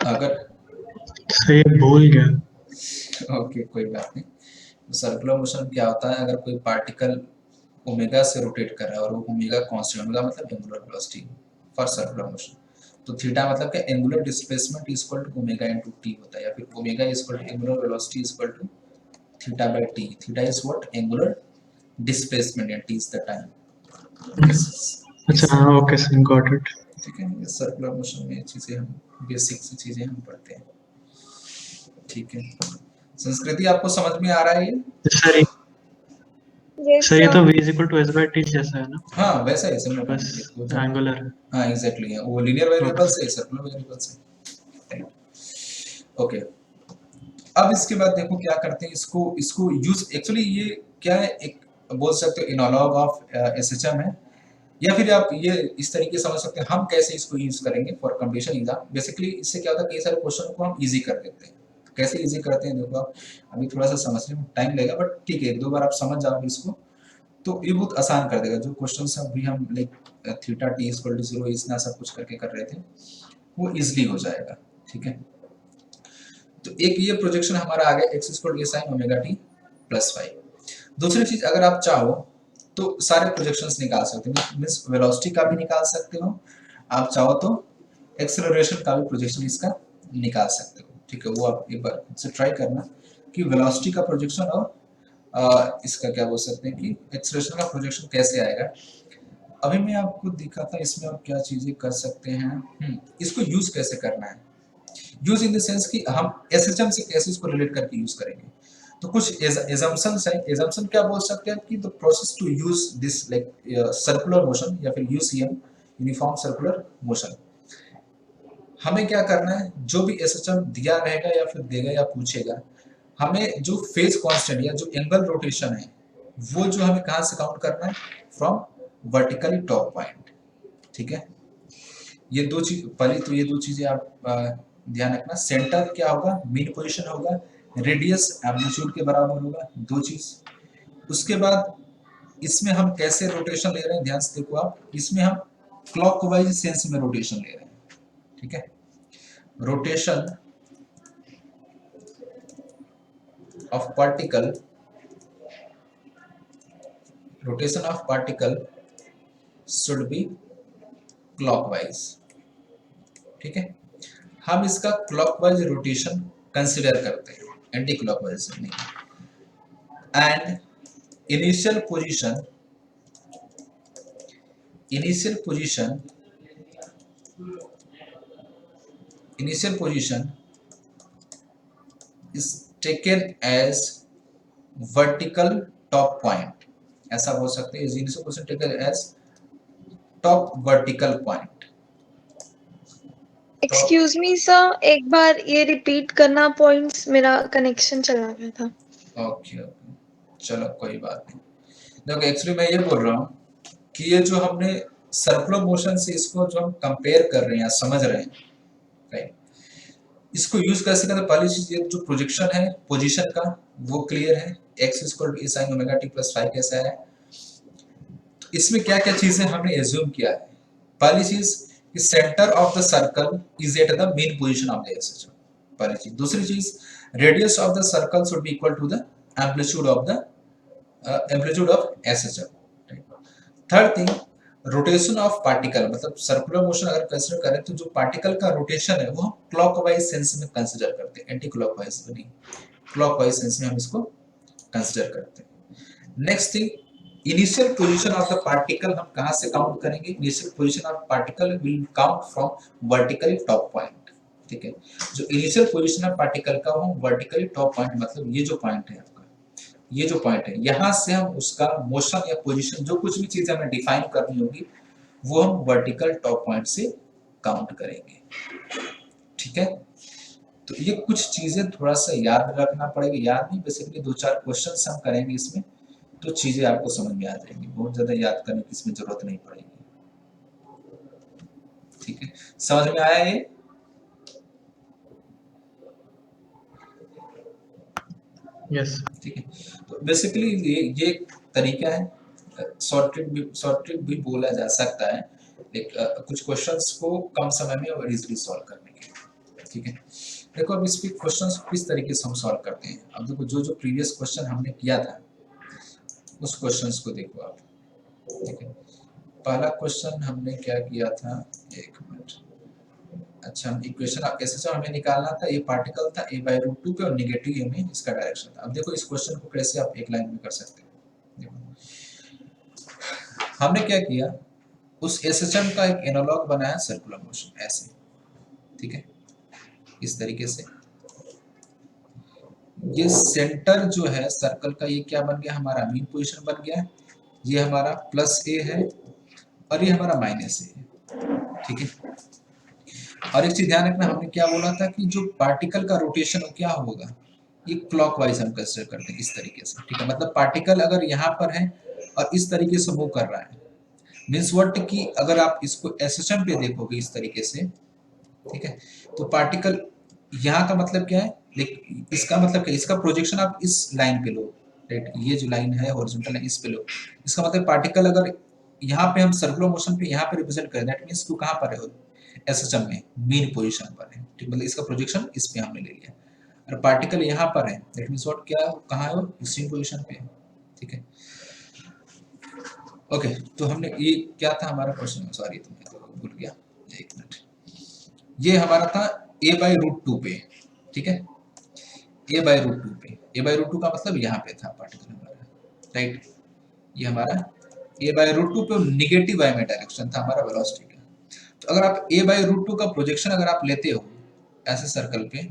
अगर
सही है, भूल गया।
ओके कोई बात नहीं। सर्कुलर मोशन क्या होता है, अगर कोई पार्टिकल ओमेगा से रोटेट कर रहा है और वो ओमेगा कांस्टेंट, ओमेगा मतलब angular velocity for circular motion, तो थीटा मतलब क्या, angular displacement is equal to omega into t होता है, या फिर omega is equal to angular velocity is equal to theta by t. Theta is what, angular displacement and t is the time.
अच्छा हाँ, okay sir, got it.
ठीक है, ये circular motion में चीजें हम बेसिक सी चीजें हम पढ़ते हैं। ठीक है, संस्कृति आपको समझ में आ रहा है ये?
सर
Yes,
सर ये तो
sir.
v is equal to s by t जैसा है ना,
हाँ वैसा ही समझ
बस
में।
एंगुलर है।
हाँ एग्जैक्टली है, वो लीनियर वेरिएबल से सर्कुलर वेरिएबल से। ओके, अब इसके बाद देखो क्या करते हैं, इसको इसको यूज, एक्चुअली ये क्या है, एक बोल सकते हो एनालॉग ऑफ एसएचएम है, या फिर आप ये इस तरीके से समझ सकते हैं हम कैसे इसको यूज करेंगे फॉर कंपटीशन एग्जाम। बेसिकली इससे क्या होता है, कई सारे क्वेश्चन को हम इजी कर देते हैं। कैसे इजी करते हैं देखो, आप अभी थोड़ा सा समझने में टाइम लगेगा, बट ठीक है, एक दो बार आप समझ जाओगे इसको तो ये बहुत आसान कर देगा। जो क्वेश्चन अभी हम like theta t equal to 0 इतना सब कुछ करके कर रहे थे, वो इजिली हो जाएगा। ठीक है, तो एक ये प्रोजेक्शन हमारा आ गया x equal to sin omega t plus 5। दूसरी चीज, अगर आप चाहो तो सारे प्रोजेक्शंस निकाल सकते हो, मींस वेलोसिटी का भी निकाल सकते हो, आप चाहो तो एक्सेलरेशन का भी प्रोजेक्शन इसका निकाल सकते हो। ठीक है, वो आप एक बार खुद से ट्राई करना कि वेलोसिटी का प्रोजेक्शन और इसका क्या बोल सकते हैं कि एक्सेलरेशन का प्रोजेक्शन कैसे आएगा। अभी मैं आपको दिखाता, इसमें आप क्या चीजें कर सकते हैं। इसको यूज कैसे करना है, यूज इन द सेंस कि हम एसएचएम से कैसे इसको रिलेट करके यूज करेंगे। तो कुछ एजम्पशंस है, एजम्पशन क्या बोल सकते हैं कि the process to use this like circular motion या फिर यूसीएम, यूनिफॉर्म सर्कुलर मोशन। हमें क्या करना है, जो भी एसएचएम दिया रहेगा या फिर देगा या पूछेगा, हमें जो फेज कांस्टेंट या जो एंगल रोटेशन है वो जो हमें कहां से काउंट करना है, फ्रॉम वर्टिकली टॉप पॉइंट। ठीक है, ये दो चीज, पहले तो ये दो चीजें आप ध्यान रखना। सेंटर क्या होगा, मीन पोजीशन होगा, रेडियस एम्पलीट्यूड के बराबर होगा, दो चीज। उसके बाद इसमें हम कैसे रोटेशन ले रहे हैं, ध्यान से देखो आप, इसमें हम क्लॉकवाइज सेंस में रोटेशन ले रहे हैं। ठीक है, rotation of particle, rotation of particle should be clockwise। ठीक है, हम इसका क्लॉकवाइज रोटेशन कंसिडर करते हैं, एंटी क्लॉकवाइज नहीं। And initial position is taken as vertical top point, ऐसा बोल सकते हैं, initial position taken as top vertical point.
Excuse me, sir. एक बार ये रिपीट करना पॉइंट्स, मेरा कनेक्शन चला गया था।
ओके ओके, चलो कोई बात नहीं। देखो एक्चुअली मैं ये बोल रहा हूँ कि ये जो हमने सर्कुलर मोशन से इसको जो हम कंपेयर कर रहे हैं, समझ रहे हैं, राइट, इसको यूज कैसे करते हैं। पहली चीज, ये जो प्रोजेक्शन है पोजीशन का वो क्लियर है, x equal to sin omega t plus 5 कैसा है। तो इसमें क्या क्या चीजें हमने एज्यूम किया है। पहली चीज कि centre of the circle is at the mean position of the SHM, पहली चीज। दूसरी चीज, radius of the circle should be equal to the amplitude of SHM. Third thing, rotation of particle, मतलब सर्कुलर मोशन अगर consider करें तो जो particle का रोटेशन है वो हम क्लॉकवाइज सेंस में कंसीडर करते हैं, एंटी क्लॉकवाइज नहीं, क्लॉकवाइज सेंस में हम इसको कंसीडर करते हैं। Next thing, initial position of the particle हम कहां से काउंट करेंगे, initial position of particle will count from vertically top point. ठीक है, जो इनिशियल पोजीशन ऑफ पार्टिकल का वो वर्टिकली टॉप पॉइंट, मतलब ये जो पॉइंट है, ये जो पॉइंट है, यहां से हम उसका मोशन या पोजीशन, जो कुछ भी चीज हमें डिफाइन करनी होगी वो हम वर्टिकल टॉप पॉइंट से काउंट करेंगे। ठीक है, तो ये कुछ चीजें थोड़ा सा याद रखना पड़ेगा, याद नहीं, बेसिकली दो चार क्वेश्चंस हम करेंगे इसमें, तो चीजें आपको समझ में आ जाएंगी, बहुत ज्यादा याद करने की इसमें जरूरत नहीं पड़ेगी। ठीक है, समझ में आया ये?
यस।
ठीक है, तो बेसिकली ये एक तरीका है, शॉर्ट ट्रिक भी बोला जा सकता है, एक कुछ क्वेश्चंस को कम समय में और इजीली सॉल्व करने के लिए, ठीक है। देखो अब इस पे क्वेश्चंस को किस तरीके से हम सॉल्व करते हैं। अब देखो जो जो प्रीवियस क्वेश्चन हमने किया था उस क्वेश्चंस को देखो आप, ठीक है। पहला क्वेश्चन हमने क्या किया था, एक मिनट, अच्छा इक्वेशन एसएचएम हमें निकालना था, ये पार्टिकल था a/√2 पे और नेगेटिव ए में इसका डायरेक्शन था। अब देखो इस क्वेश्चन को कैसे आप एक लाइन में कर सकते हैं। देखो हमने क्या किया, उस एसएचएम का एक एनालॉग बनाया सर्कुलर मोशन ऐसे, ठीक है, इस तरीके से। ये सेंटर जो है सर्कल का ये क्या बन गया, हमारा मीन पोजीशन बन गया, ये हमारा प्लस ए है और ये हमारा माइनस ए है, ठीक है। और एक चीज ध्यान रखना, हमने क्या बोला था कि जो पार्टिकल का रोटेशन हो क्या होगा, ये क्लॉकवाइज हम कंसीडर करते हैं इस तरीके से, ठीक है। मतलब पार्टिकल अगर यहाँ पर है और इस तरीके से मूव कर रहा है, मीन्स व्हाट कि अगर आप इसको एसएचएम पे देखोगे इस तरीके से, ठीक है, तो पार्टिकल यहाँ का मतलब क्या है, लेकिन इसका मतलब क्या, इसका प्रोजेक्शन आप इस लाइन पे लो, राइट, ये जो लाइन है हॉरिजॉन्टल लाइन इस पे लो। इसका मतलब पार्टिकल अगर यहाँ पे हम सर्कुलर मोशन पे यहाँ पे रिप्रेजेंट करें, दैट मींस तू कहाँ पर है, एसएचएम में मीन पोजीशन पर है, ठीक, मतलब इसका प्रोजेक्शन इस पे हमने ले लिया। और पार्टिकल यहाँ पर है, दैट मींस व्हाट क्या कहाँ है वो, एक्सट्रीम पोजीशन पे है, ठीक है। ओके तो हमने ये क्या था हमारा क्वेश्चन, सॉरी तो मैं भूल गया, एक मिनट। ये हमारा था a/√2 पे, ठीक है, a/√2 पे, a/√2 का मतलब यहाँ पे था पार्टिकल हमारा, राइट। ये हमारा a/√2 पे नेगेटिव y में डायरेक्शन था हमारा वेलोसिटी का। तो अगर आप a/√2 का प्रोजेक्शन अगर आप लेते हो ऐसे सर्कल पे,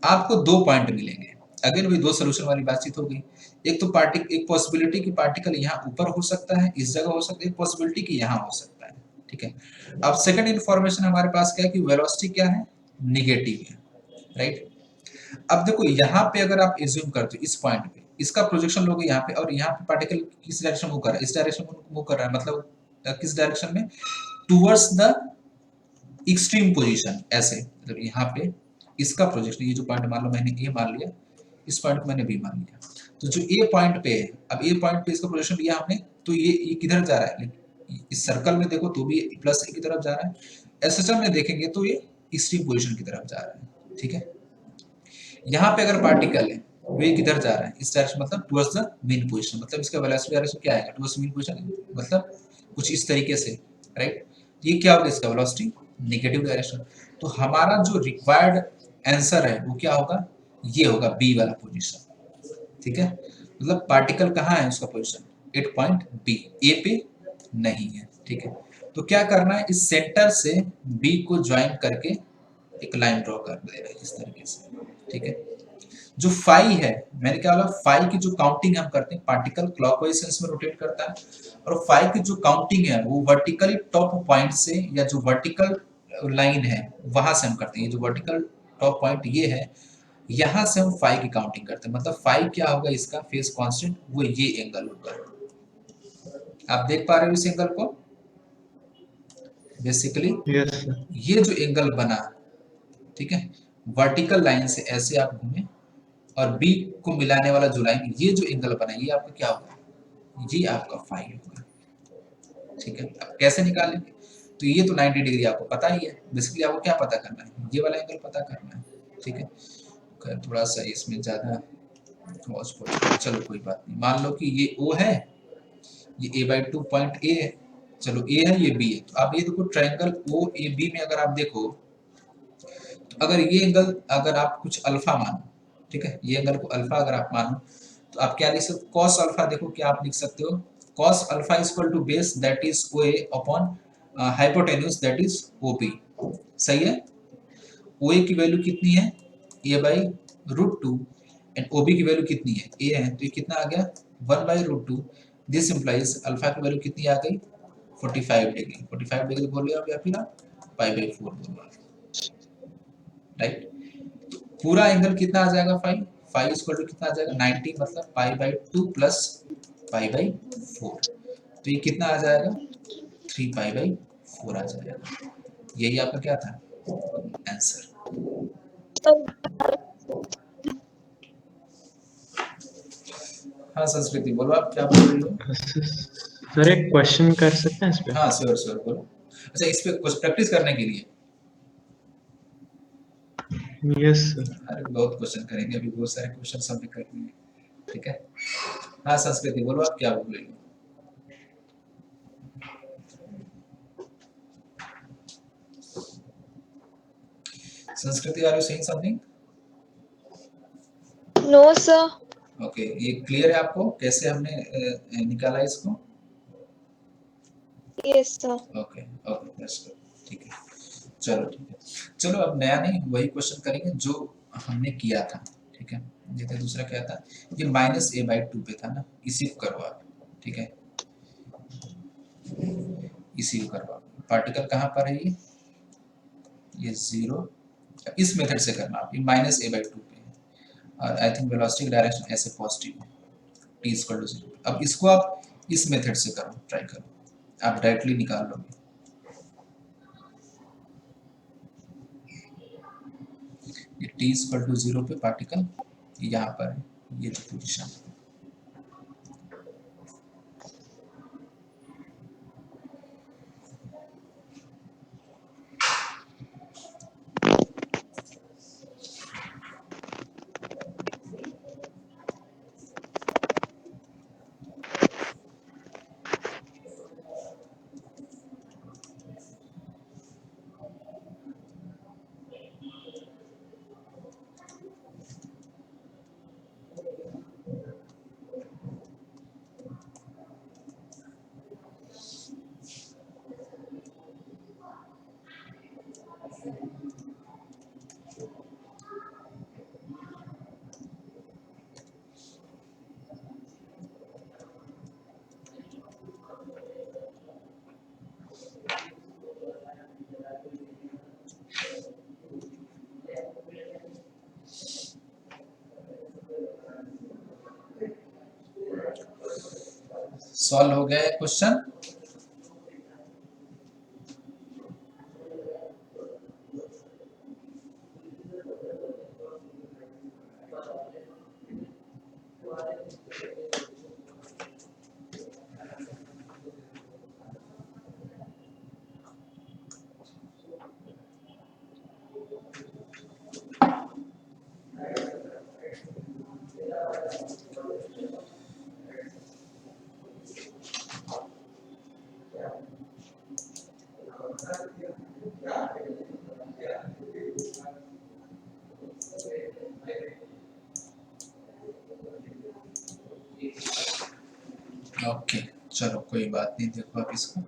आपको दो पॉइंट मिलेंगे। अगेन वही दो सोल्यूशन वाली बातचीत हो गई। एक तो एक पॉसिबिलिटी कि पार्टिकल यहाँ ऊपर हो सकता है, इस जगह हो सकता है, एक पॉसिबिलिटी कि यहाँ हो सकता है, ठीक है। अब सेकंड इन्फॉर्मेशन हमारे पास क्या है कि वेलोसिटी क्या है, नेगेटिव है, राइट। अब देखो यहाँ पे अगर आप एज्यूम करते हो इस पॉइंट पे, इसका प्रोजेक्शन लोगे यहाँ पे, और यहाँ पे पार्टिकल किस डायरेक्शन मूव कर रहा है, इस डायरेक्शन में मूव कर रहा है, मतलब किस डायरेक्शन में, टुवर्ड्स द एक्सट्रीम पोजीशन, ऐसे, मतलब यहाँ पे इसका प्रोजेक्शन, ये जो पॉइंट मान लो मैंने ए मान लिया, इस पॉइंट को मैंने बी मान लिया, तो जो ए पॉइंट पे है, अब ए पॉइंट पे इसका प्रोजेक्शन लिया हमने, तो ये किधर जा रहा है, इस सर्कल में देखो तो भी प्लस ए की तरफ जा रहा है, एसएचएम में देखेंगे तो ये एक्सट्रीम पोजीशन की तरफ जा रहा है, ठीक है। यहाँ पे अगर पार्टिकल है वे किधर जा रहा है, इस डायरेक्शन, मतलब टुवर्ड्स द मीन पोजीशन, मतलब इसका वेलोसिटी डायरेक्शन क्या आएगा, टुवर्ड्स मीन पोजीशन, मतलब कुछ इस तरीके से, राइट। ये क्या होगा, इसका वेलोसिटी नेगेटिव डायरेक्शन। तो हमारा जो रिक्वायर्ड आंसर है वो क्या होगा, ये होगा बी वाला पोजीशन, ठीक है। मतलब पार्टिकल कहाँ है, उसका पोजीशन एट पॉइंट बी, ए पे नहीं है, ठीक है। तो क्या करना है, इस सेंटर से बी को ज्वाइन करके एक लाइन ड्रॉ कर देना है इस तरीके से, ठीक है। जो फाई है, मैंने क्या बोला, फाई की जो काउंटिंग हम करते हैं, पार्टिकल क्लॉकवाइज सेंस में रोटेट करता है, और फाई की जो काउंटिंग है वो वर्टिकली टॉप पॉइंट से, या जो वर्टिकल लाइन है वहां से हम करते हैं। ये जो वर्टिकल टॉप पॉइंट ये है, यहां से हम फाई की काउंटिंग करते हैं। मतलब फाई क्या होगा, इसका फेज कांस्टेंट, वो ये एंगल होगा। आप देख पा रहे हो इस एंगल को, बेसिकली
यस सर,
ये जो एंगल बना, ठीक है, वर्टिकल लाइन से ऐसे आप घूमे और बी को मिलाने वाला जो लाइन, ये जो एंगल बना, ये आपका क्या होगा, ये आपका फाई होगा, ठीक है। अब कैसे निकालेंगे, तो ये तो 90 डिग्री आपको पता ही है, बेसिकली आपको क्या पता करना है, ये वाला एंगल पता करना है, ठीक है। थोड़ा सा इसमें ज्यादा, चलो कोई बात नहीं, मान लो कि ये O है, ये a/2 पॉइंट A है, चलो A है, ये B है। तो आप ये देखो ट्रायंगल OAB में अगर आप देखो, तो अगर ये एंगल अगर आप कुछ अल्फा मानो, ठीक है, ये एंगल को अल्फा अगर आप मानो, तो आप क्या लिख सकते हो, कॉस अल्फा, देखो क्या आप लिख सकते हो, cos alpha is equal to base that is OA upon hypotenuse that is OB, सही है। OA की वैल्यू कितनी है, a/√2, एंड OB की वैल्यू कितनी है, A है, तो ये कितना आ गया 1/√2। दिस इंप्लाइज अल्फा की वैल्यू कितनी आ गई 45 डिग्री, 45 डिग्री बोल रहे हो या फिर आप π/4 बोल रहे हो, राइट। तो पूरा एंगल कितना आ जाएगा, फाई इक्वल टू कितना आ जाएगा 90, मतलब π/2 प्लस π/4, तो ये कितना आ जाएगा 3π/4 आ जाएगा। यही आपका क्या था आंसर। हाँ संस्कृति बोलो, आप क्या बोल रही हो।
सर एक क्वेश्चन कर सकते हैं इस पे।
हाँ श्योर श्योर बोलो। अच्छा, इस पे कुछ प्रैक्टिस करने के लिए
यस सर।
अरे बहुत क्वेश्चन करेंगे, अभी बहुत सारे क्वेश्चन हमने करने हैं, ठीक है। हाँ संस्कृति बोलो, आप क्या बोल रही हो? Sanskriti, are you saying something?
No sir.
Okay, ये क्लियर है आपको कैसे हमने निकाला इसको?
Yes sir.
Okay okay, that's good, ठीक है। चलो ठीक है, चलो अब नया नहीं, वही क्वेश्चन करेंगे जो हमने किया था, ठीक है। जैसे दूसरा क्या था, ये -a/2 पे था ना, इसी को करो आप, ठीक है, इसी को करो आप। पार्टिकल कहाँ पर है ये 0, इस मेथड से करना आप, ये -a/2 पे है, और आई थिंक वेलोसिटी की डायरेक्शन ऐसे पॉजिटिव है, t = 0। अब इसको आप इस मेथड से करो, ट्राई करो, आप डायरेक्टली निकाल लोगे। ये t = 0 पे पार्टिकल यहाँ पर है, ये जो पोजीशन है, सॉल्व हो गया है क्वेश्चन। ओके चलो कोई बात नहीं, देखो आप इसको,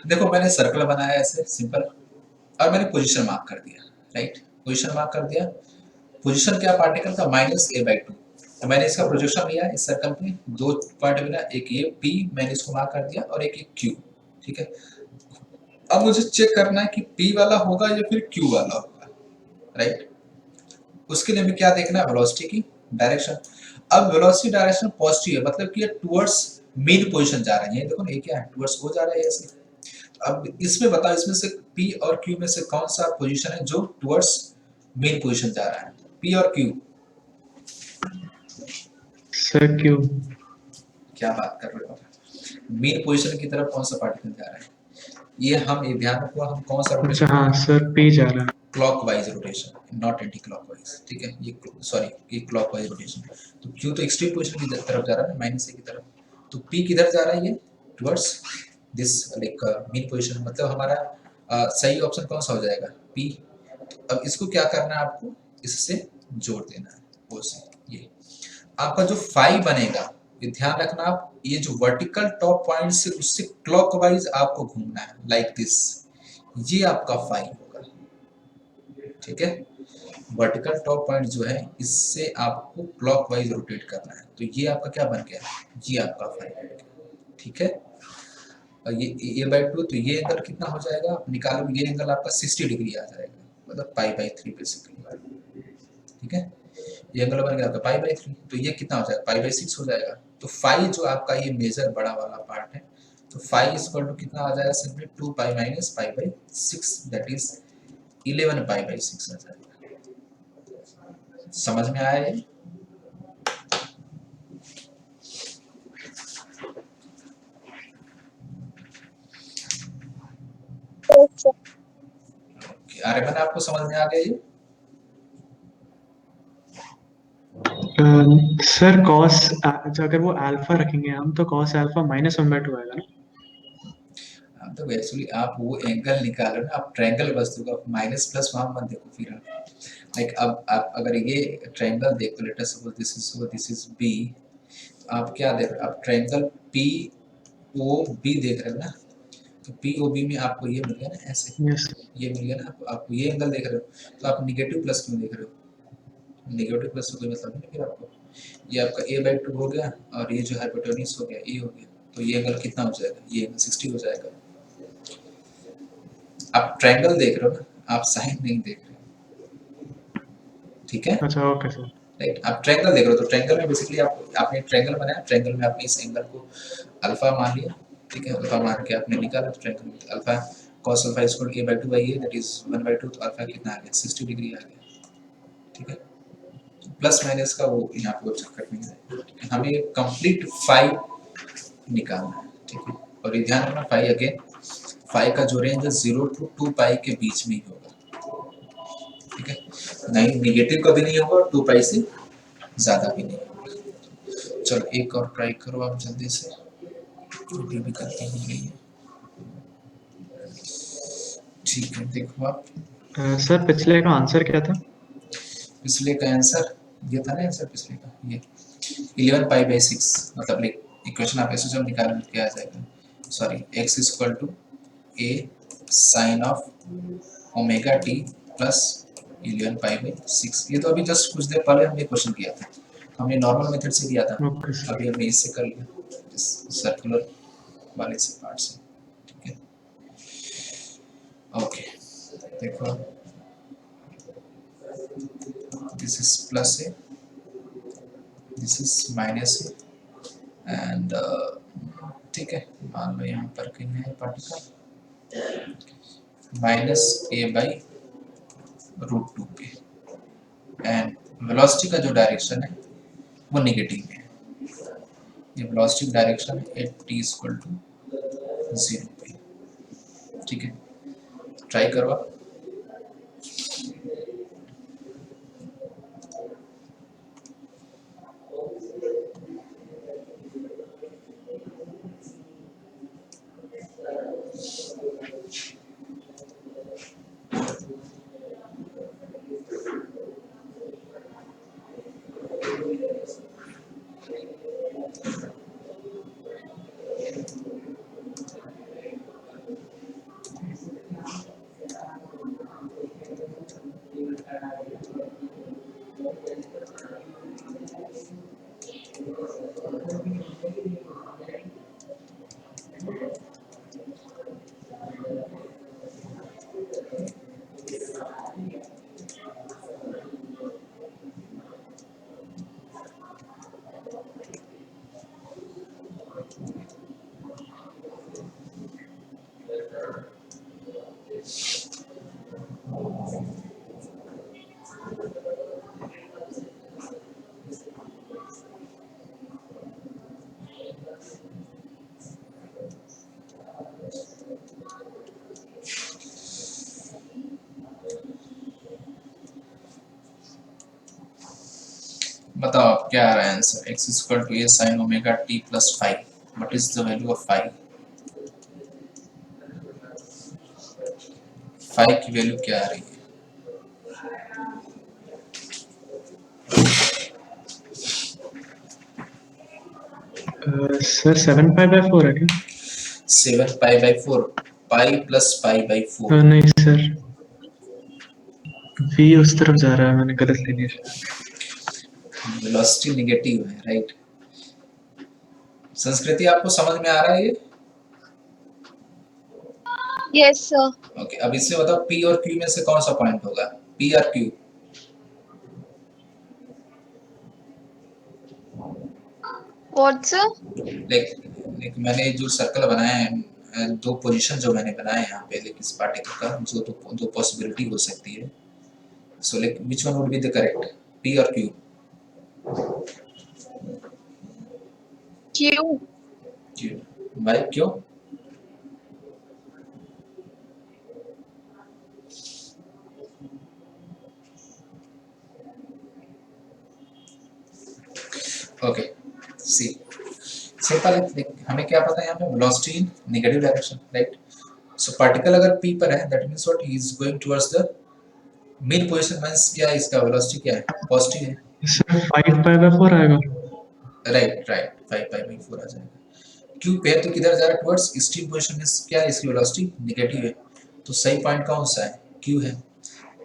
देखो मैंने सर्कल बनाया ऐसे सिंपल, और मैंने पोजीशन मार्क कर दिया, राइट, पोजीशन मार्क कर दिया। पोजीशन क्या पार्टिकल का, -a/2, तो मैंने इसका प्रोजेक्शन लिया इस सर्कल पे, दो पॉइंट मिला, एक ये P मैंने इसको मार्क कर दिया, और एक ये Q, ठीक है। अब मुझे चेक करना है कि P वाला होगा या फिर Q वाला होगा, राइट। उसके लिए हमें क्या देखना है, वेलोसिटी की डायरेक्शन। अब वेलोसिटी डायरेक्शन पॉजिटिव है, मतलब कि ये टुवर्ड्स मेन पोजीशन जा रहा है, ये देखो ना, ये क्या है, टुवर्ड्स वो जा रहा है ऐसे। अब इसमें बताओ, इसमें से P और Q में से कौन सा पोजीशन है जो टुवर्ड्स मेन पोजीशन जा रहा है, P और Q?
सर क्यों?
क्या बात कर रहे हो, मेन पोजीशन की तरफ कौन सा पार्टिकल जा रहा है, ये हम ये ध्यान रखो, हम कौन सा
अच्छा
रोटेशन,
हाँ सर, पी जा रहा है।
Clockwise rotation, not anti clockwise, ठीक है, ये सॉरी ये क्लॉकवाइज रोटेशन। तो Q तो एक्सट्रीम पोजीशन की तरफ जा रहा है, -a की तरफ, तो P किधर जा रहा है, ये towards this like main position, मतलब हमारा सही ऑप्शन कौन सा हो जाएगा, P। अब इसको क्या करना है आपको, इससे जोड़ देना है, वो से ये आपका जो फाई बनेगा, ये ध्यान रखना आप, ये जो वर्टिकल टॉप पॉइंट से उससे क्लॉकवाइज आपको घूमना है, लाइक दिस, ये आपका फाई होगा, ठीक है। वर्टिकल टॉप पॉइंट जो है, इससे आपको क्लॉकवाइज रोटेट करना है, तो ये आपका क्या बन गया, ये आपका फाई बन गया, ठीक है। और ये a/2, तो ये एंगल कितना हो जाएगा, आप निकालो, ये एंगल आपका 60 डिग्री आ जाएगा, मतलब π/3 बेसिकली, ठीक है। ये एंगल बन गया आपका π/3, तो ये कितना हो जाएगा, π/6 हो जाएगा। तो फाई जो आपका ये मेजर बड़ा वाला पार्ट है, तो फाई इक्वल टू कितना आ जाएगा, सिंपली 2π - π/6, दैट इज 11 π/6 आ जाएगा। समझ में आया ये?
Yes, sir.
आर्यमन आपको समझ में आ गया ये?
सर कॉस अगर वो अल्फा रखेंगे हम तो कॉस अल्फा माइनस 1/2 आएगा ना।
हाँ, तो एक्चुअली आप वो एंगल निकालो ना, आप ट्रायंगल वस्तु का माइनस प्लस वहां मत देखो फिर आप लाइक अब आप अगर ये ट्रायंगल देखो, let us suppose this is B, आप क्या देख रहे हो, आप ट्रायंगल पी ओ बी देख रहे हो ना, तो पी ओ बी में आपको ये मिल गया ना ऐसे,
यस
ये मिल गया ना आपको ये एंगल देख रहे हो, तो आप निगेटिव प्लस क्यों देख रहे हो? नेगेटिव प्लस से कोई मतलब नहीं फिर आपको, ये आपका a/2 हो गया और ये जो हाइपोटेन्यूज हो गया ए हो गया, तो ये एंगल कितना हो जाएगा, ये एंगल 60 हो जाएगा। आप ट्रायंगल देख रहे हो ना, आप साइन नहीं देख रहे हो, ठीक है?
अच्छा ओके सर।
राइट, आप ट्रायंगल देख रहे हो, तो ट्रायंगल में बेसिकली आपने ट्रायंगल बनाया, ट्रायंगल में आपने इस एंगल को अल्फा मान लिया, ठीक है? अल्फा मान के आपने निकाला, तो ट्रायंगल में alpha cos alpha is equal to a/2 ये दैट इज 1/2, तो अल्फा कितना आ गया 60 डिग्री आ गया, ठीक है? प्लस माइनस का वो यहाँ पे वो चक्कर नहीं है, हमें कंप्लीट फाई निकालना है, ठीक है? और ये ध्यान रखना फाई अगेन, फाई का जो रेंज है 0 to 2 पाई के बीच में ही होगा, ठीक है? नहीं निगेटिव कभी नहीं होगा, 2 पाई से ज्यादा भी नहीं होगा। चलो एक और ट्राई करो आप जल्दी से, अभी भी करती ही नहीं है, ठीक है? देखो आप
सर पिछले का आंसर क्या था?
पिछले का आंसर ये था ना, आंसर पिछले का ये 11 पाई बाई 6, मतलब लाइक इक्वेशन आप ऐसे जब निकाल के आ जाएगा, sorry x is equal to a sine of omega T plus 11 pi by 6। ये तो अभी जस्ट कुछ देर पहले हमने क्वेश्चन किया था, हमने नॉर्मल मेथड से किया था,
ओके सर।
अभी हमने इससे कर लिया, इस सर्कुलर वाले से पार्ट से, ठीक है? ओके देखो, this is plus a, this is minus a, and ठीक है, मान लो यहाँ पर कहीं है particle minus a by root 2 पे, एंड वेलोसिटी का जो डायरेक्शन है वो नेगेटिव है, ये वेलोसिटी डायरेक्शन है एट टी इक्वल टू 0 पे, ठीक है? ट्राई करो आप। बताओ आप क्या आ रहा है answer, x equal to a sin omega t plus 5, what is the value of 5? 5 की वैल्यू क्या आ रही है?
सर 7 पाई/4 है क्या?
7 pi by 4, pi plus pi by 4,
नहीं सर, v उस तरफ जा रहा है, मैंने गलत ले लिया।
वेलोसिटी नेगेटिव है, राइट? संस्कृति आपको समझ में आ रहा है ये?
Yes, sir.
ओके, अब इससे बताओ p और q में से कौन सा पॉइंट होगा, p और q?
What, sir?
लाइक मैंने जो सर्कल बनाया है, दो पोजीशन जो मैंने बनाए हैं यहाँ पे, लाइक इस पार्टिकल का जो दो पॉसिबिलिटी हो सकती है, so like which one would be the correct, p और q?
Q.
q, why क्यों? ओके सी सिंपल है। देख हमें क्या पता है यहाँ पे वेलोसिटी इन negative direction, right? So particle अगर p पर है that means what, he is going towards the mid position, means क्या है, इसका वेलोसिटी क्या है, पॉजिटिव है,
सर 5 पाई बाय 4 आएगा।
राइट राइट 5 पाई बाई 4 आ जाएगा। q पे है तो किधर जा रहा है, टुवर्ड्स एक्सट्रीम पोजीशन, मींस क्या है, इसकी वेलोसिटी नेगेटिव है, तो सही पॉइंट कौन सा है, q है।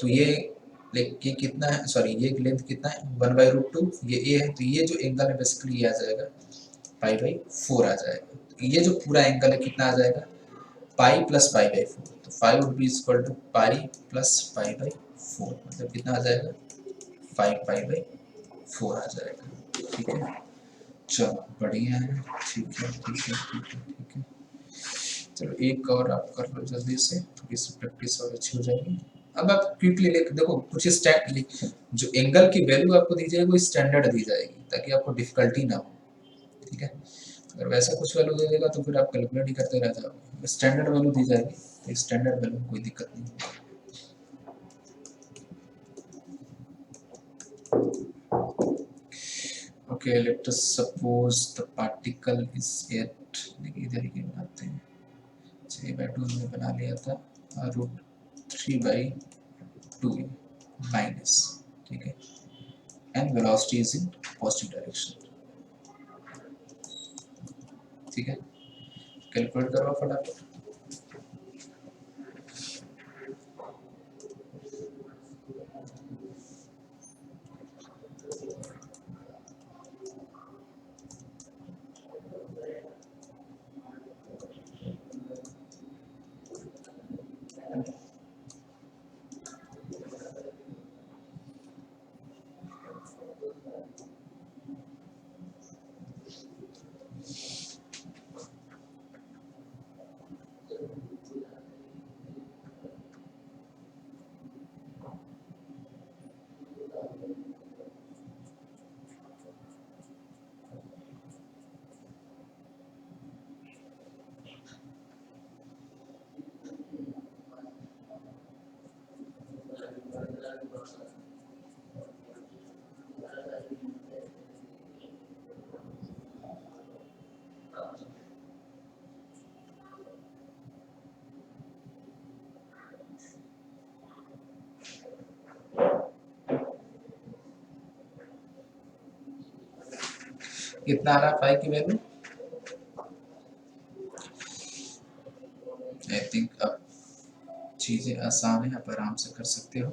तो ये लाइक ये कितना है, सॉरी ये लेंथ कितना है 1/√2, ये a है, तो ये जो एंगल है बेसिकली ये आ जाएगा π/4 आ जाएगा। तो ये जो पूरा एंगल है कितना आ जाएगा, पाई प्लस π/4, तो 5 would be equal to pi plus π/4, मतलब कितना आ जाएगा 5π/4 आ जाएगा। ठीक है, चलो बढ़िया है, ठीक है ठीक है ठीक है ठीक है। चलो एक और आप कर लो जल्दी से, थोड़ी सी प्रैक्टिस और अच्छी हो जाएगी। अब आप क्विकली देखो कुछ जो एंगल की वैल्यू आपको दी जाएगी वो स्टैंडर्ड दी जाएगी ताकि आपको डिफिकल्टी ना हो, ठीक है। अगर वैसा कुछ वैल्यू दे देगा तो फिर आप कैलकुलेट ही करते रह जाओगे। स्टैंडर्ड वैल्यू दी जाएगी तो स्टैंडर्ड वैल्यू में कोई दिक्कत नहीं होगी। Okay, let us suppose the particle is at, देखिए इधर ही बनाते हैं, 6/2 हमने बना लिया था, √3/2 माइनस, ठीक है, and velocity is in positive direction, ठीक है। कैलकुलेट करो फटाफट। कितना आ रहा है पाई की वैल्यू, आई थिंक अब चीजें आसान है, आप आराम से कर सकते हो।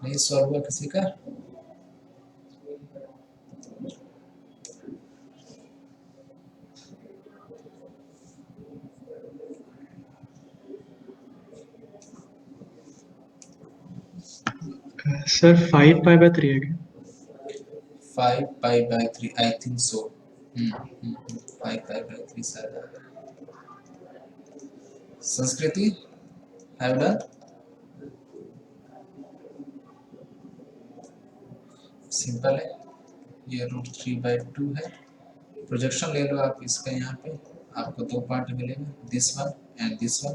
नहीं सॉल्व हुआ किसी का,
सर 5 पाई बाय 3 है क्या?
5π/3 आई थिंक सो, 5π/3 शायद आ रहा है। संस्कृति हैव डन, सिंपल है, ये √3/2 है। प्रोजेक्शन ले लो आप इसका, यहाँ पे आपको दो पार्ट मिलेगा, this one and this one,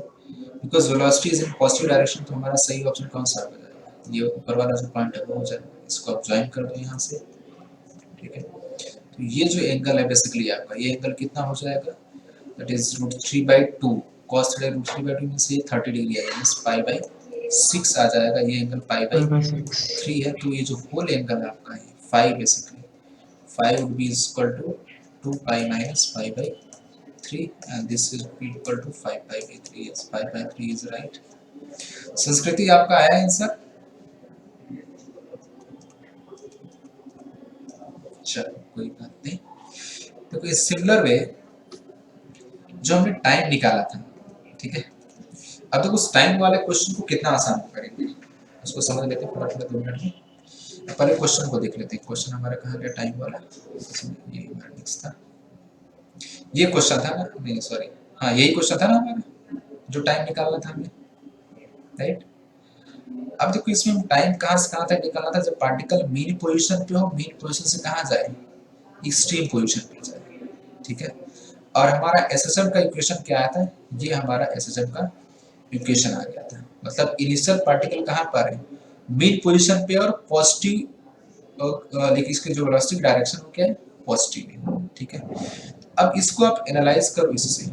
because velocity is in positive direction, तो हमारा सही ऑप्शन कौन सा हो जाएगा, ये ऊपर वाला जो पॉइंट है वो हो जाएगा। इसको आप ज्वाइन कर दो यहाँ से, ठीक है। तो ये जो एंगल है बेसिकली आपका, ये एंगल कितना हो जाएगा, दैट इज √3/2, cos √3/2 मींस ये 30 डिग्री है, मींस π/6 आ जाएगा, ये एंगल π/3 है। तो ये जो होल एंगल है आपका है 5 basically, 5 would be equal to 2π minus π/3 and this is equal to 5π/3, yes 5/3 is right। संस्कृति आपका आया आंसर, चलो कोई बात नहीं। तो कोई सिमिलर वे जो हमने टाइम निकाला था, ठीक है, अब तो उस टाइम वाले क्वेश्चन को कितना आसान करेंगे उसको समझ लेते हैं फटाफट 2 मिनट में। पहले क्वेश्चन को देख लेते हैं, क्वेश्चन हमारा कहाँ गया टाइम वाला, ये मैट्रिक्स था, ये क्वेश्चन था ना, नहीं सॉरी, हाँ यही क्वेश्चन था ना हमारा जो टाइम निकालना था हमें, राइट। अब देखो इसमें टाइम कहाँ से कहाँ तक निकालना था, जब पार्टिकल मीन पोजीशन पे हो, मीन पोजीशन से कहाँ जाए, एक्सट्रीम पोजीशन पे जाए, ठीक है। और हमारा एसएसएम का इक्वेशन क्या आया था, ये हमारा एसएसएम का इक्वेशन आ गया था। मतलब इनिशियल पार्टिकल कहाँ पर है, मिड पोजीशन पे, और पॉजिटिव लेकिन इसके जो वेलोसिटी डायरेक्शन हो क्या है, पॉजिटिव है, ठीक है। अब इसको आप एनालाइज करो इससे,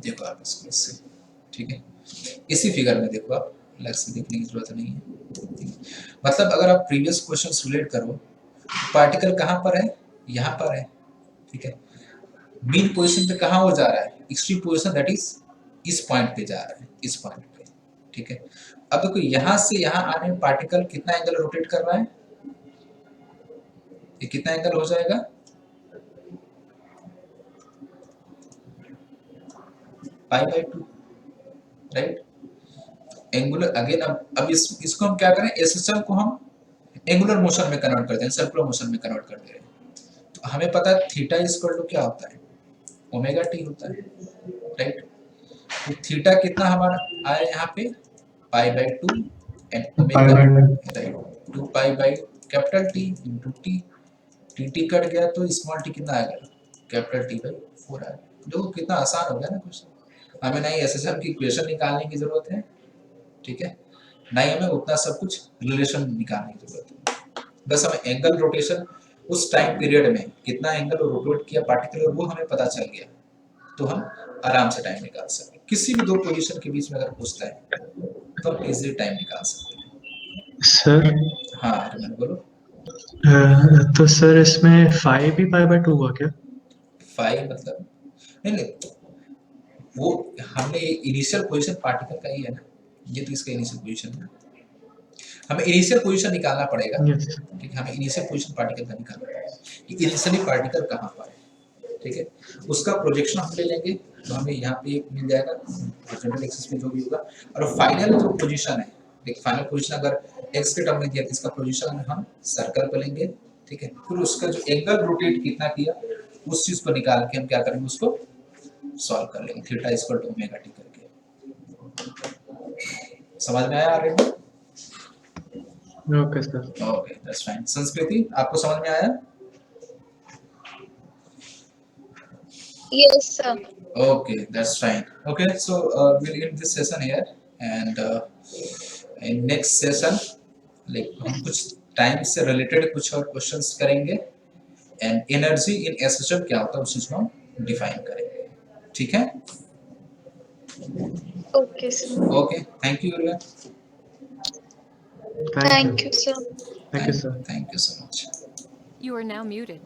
देखो आप इसको इससे, ठीक है। इसी फिगर में देखो आप, अलग से देखने की जरूरत नहीं है। मतलब अगर आप प्रीवियस क्वेश्चंस रिलेट करो, पार्टिकल कहाँ पर है, यहाँ पर है, ठीक है। मीन पोजीशन पे कहाँ वो जा रहा है, एक्सट्रीम पोजीशन, दैट इज इस पॉइंट पे जा रहा है, इस पॉइंट पे, ठीक है। अब देखो यहाँ से यहाँ आने में पार्टिकल कितना एंगल रोटेट कर रहा है, ये कितना एंगल हो जाएगा, π/2, राइट। एंगुलर अगेन, अब इसको हम क्या करें, एसएसएम को हम एंगुलर मोशन में कन्वर्ट करते हैं, सर्कुलर मोशन में कन्वर्ट कर दे रहे हैं। तो हमें पता है थीटा इक्वल टू क्या होता है, ओमेगा टी होता है, राइट। तो थीटा कितना हमारा आया यहाँ पे, π/2 एंड ओमेगा, राइट, 2π/कैपिटल T into T, T cut गया तो स्मॉल टी कितना आएगा, कैपिटल T/4 आएगा। देखो कितना आसान हो गया ना क्वेश्चन, हमें ना ही एसएसएम की इक्वेशन निकालने की जरूरत है, ठीक है, ना ही हमें उतना सब कुछ रिलेशन निकालने की जरूरत है। बस हमें एंगल रोटेशन उस टाइम पीरियड में कितना एंगल रोटेट किया पार्टिकुलर, वो हमें पता चल गया, तो हम आराम से टाइम निकाल सकते हैं। किसी भी दो पोजीशन के बीच में अगर पूछता है तो हम इजीली टाइम निकाल सकते हैं।
सर
हाँ रमन बोलो।
तो सर इसमें 5 भी π/2 हुआ क्या?
5 मतलब नहीं, वो हमने इनिशियल पोजीशन पार्टिकल का ही है ना, ये तो इसका इनिशियल पोजीशन है, हमें इनिशियल पोजीशन निकालना पड़ेगा,
Yes.
ठीक है। हमें इनिशियल पोजीशन पार्टिकल का निकालना पड़ेगा कि इनिशियली पार्टिकल कहाँ पर है, ठीक है। उसका प्रोजेक्शन हम ले लेंगे तो हमें यहाँ पे एक मिल जाएगा जनरल एक्सिस पे जो भी होगा, और फाइनल जो पोजीशन है, एक फाइनल पोजीशन अगर एक्स के टर्म में दिया तो इसका पोजीशन हम सर्कल पे लेंगे, ठीक है। फिर उसका जो एंगल रोटेट कितना किया उस चीज को निकाल के हम क्या करेंगे, उसको सॉल्व कर लेंगे, theta equal to omega t करके। समझ में आया Aryan?
Okay sir.
Okay that's fine. Sanskriti आपको समझ में आया?
Yes, sir.
Okay, that's fine. Okay, so we'll end this session here, and in next session, like हम कुछ टाइम से रिलेटेड कुछ और क्वेश्चंस करेंगे, एंड एनर्जी इन एसएसएम क्या होता है उस चीज को हम डिफाइन करेंगे, ठीक है।
Okay, sir.
Okay, thank you everyone,
Thank you, sir.
Thank you, sir.
Thank you so much.
You are now muted.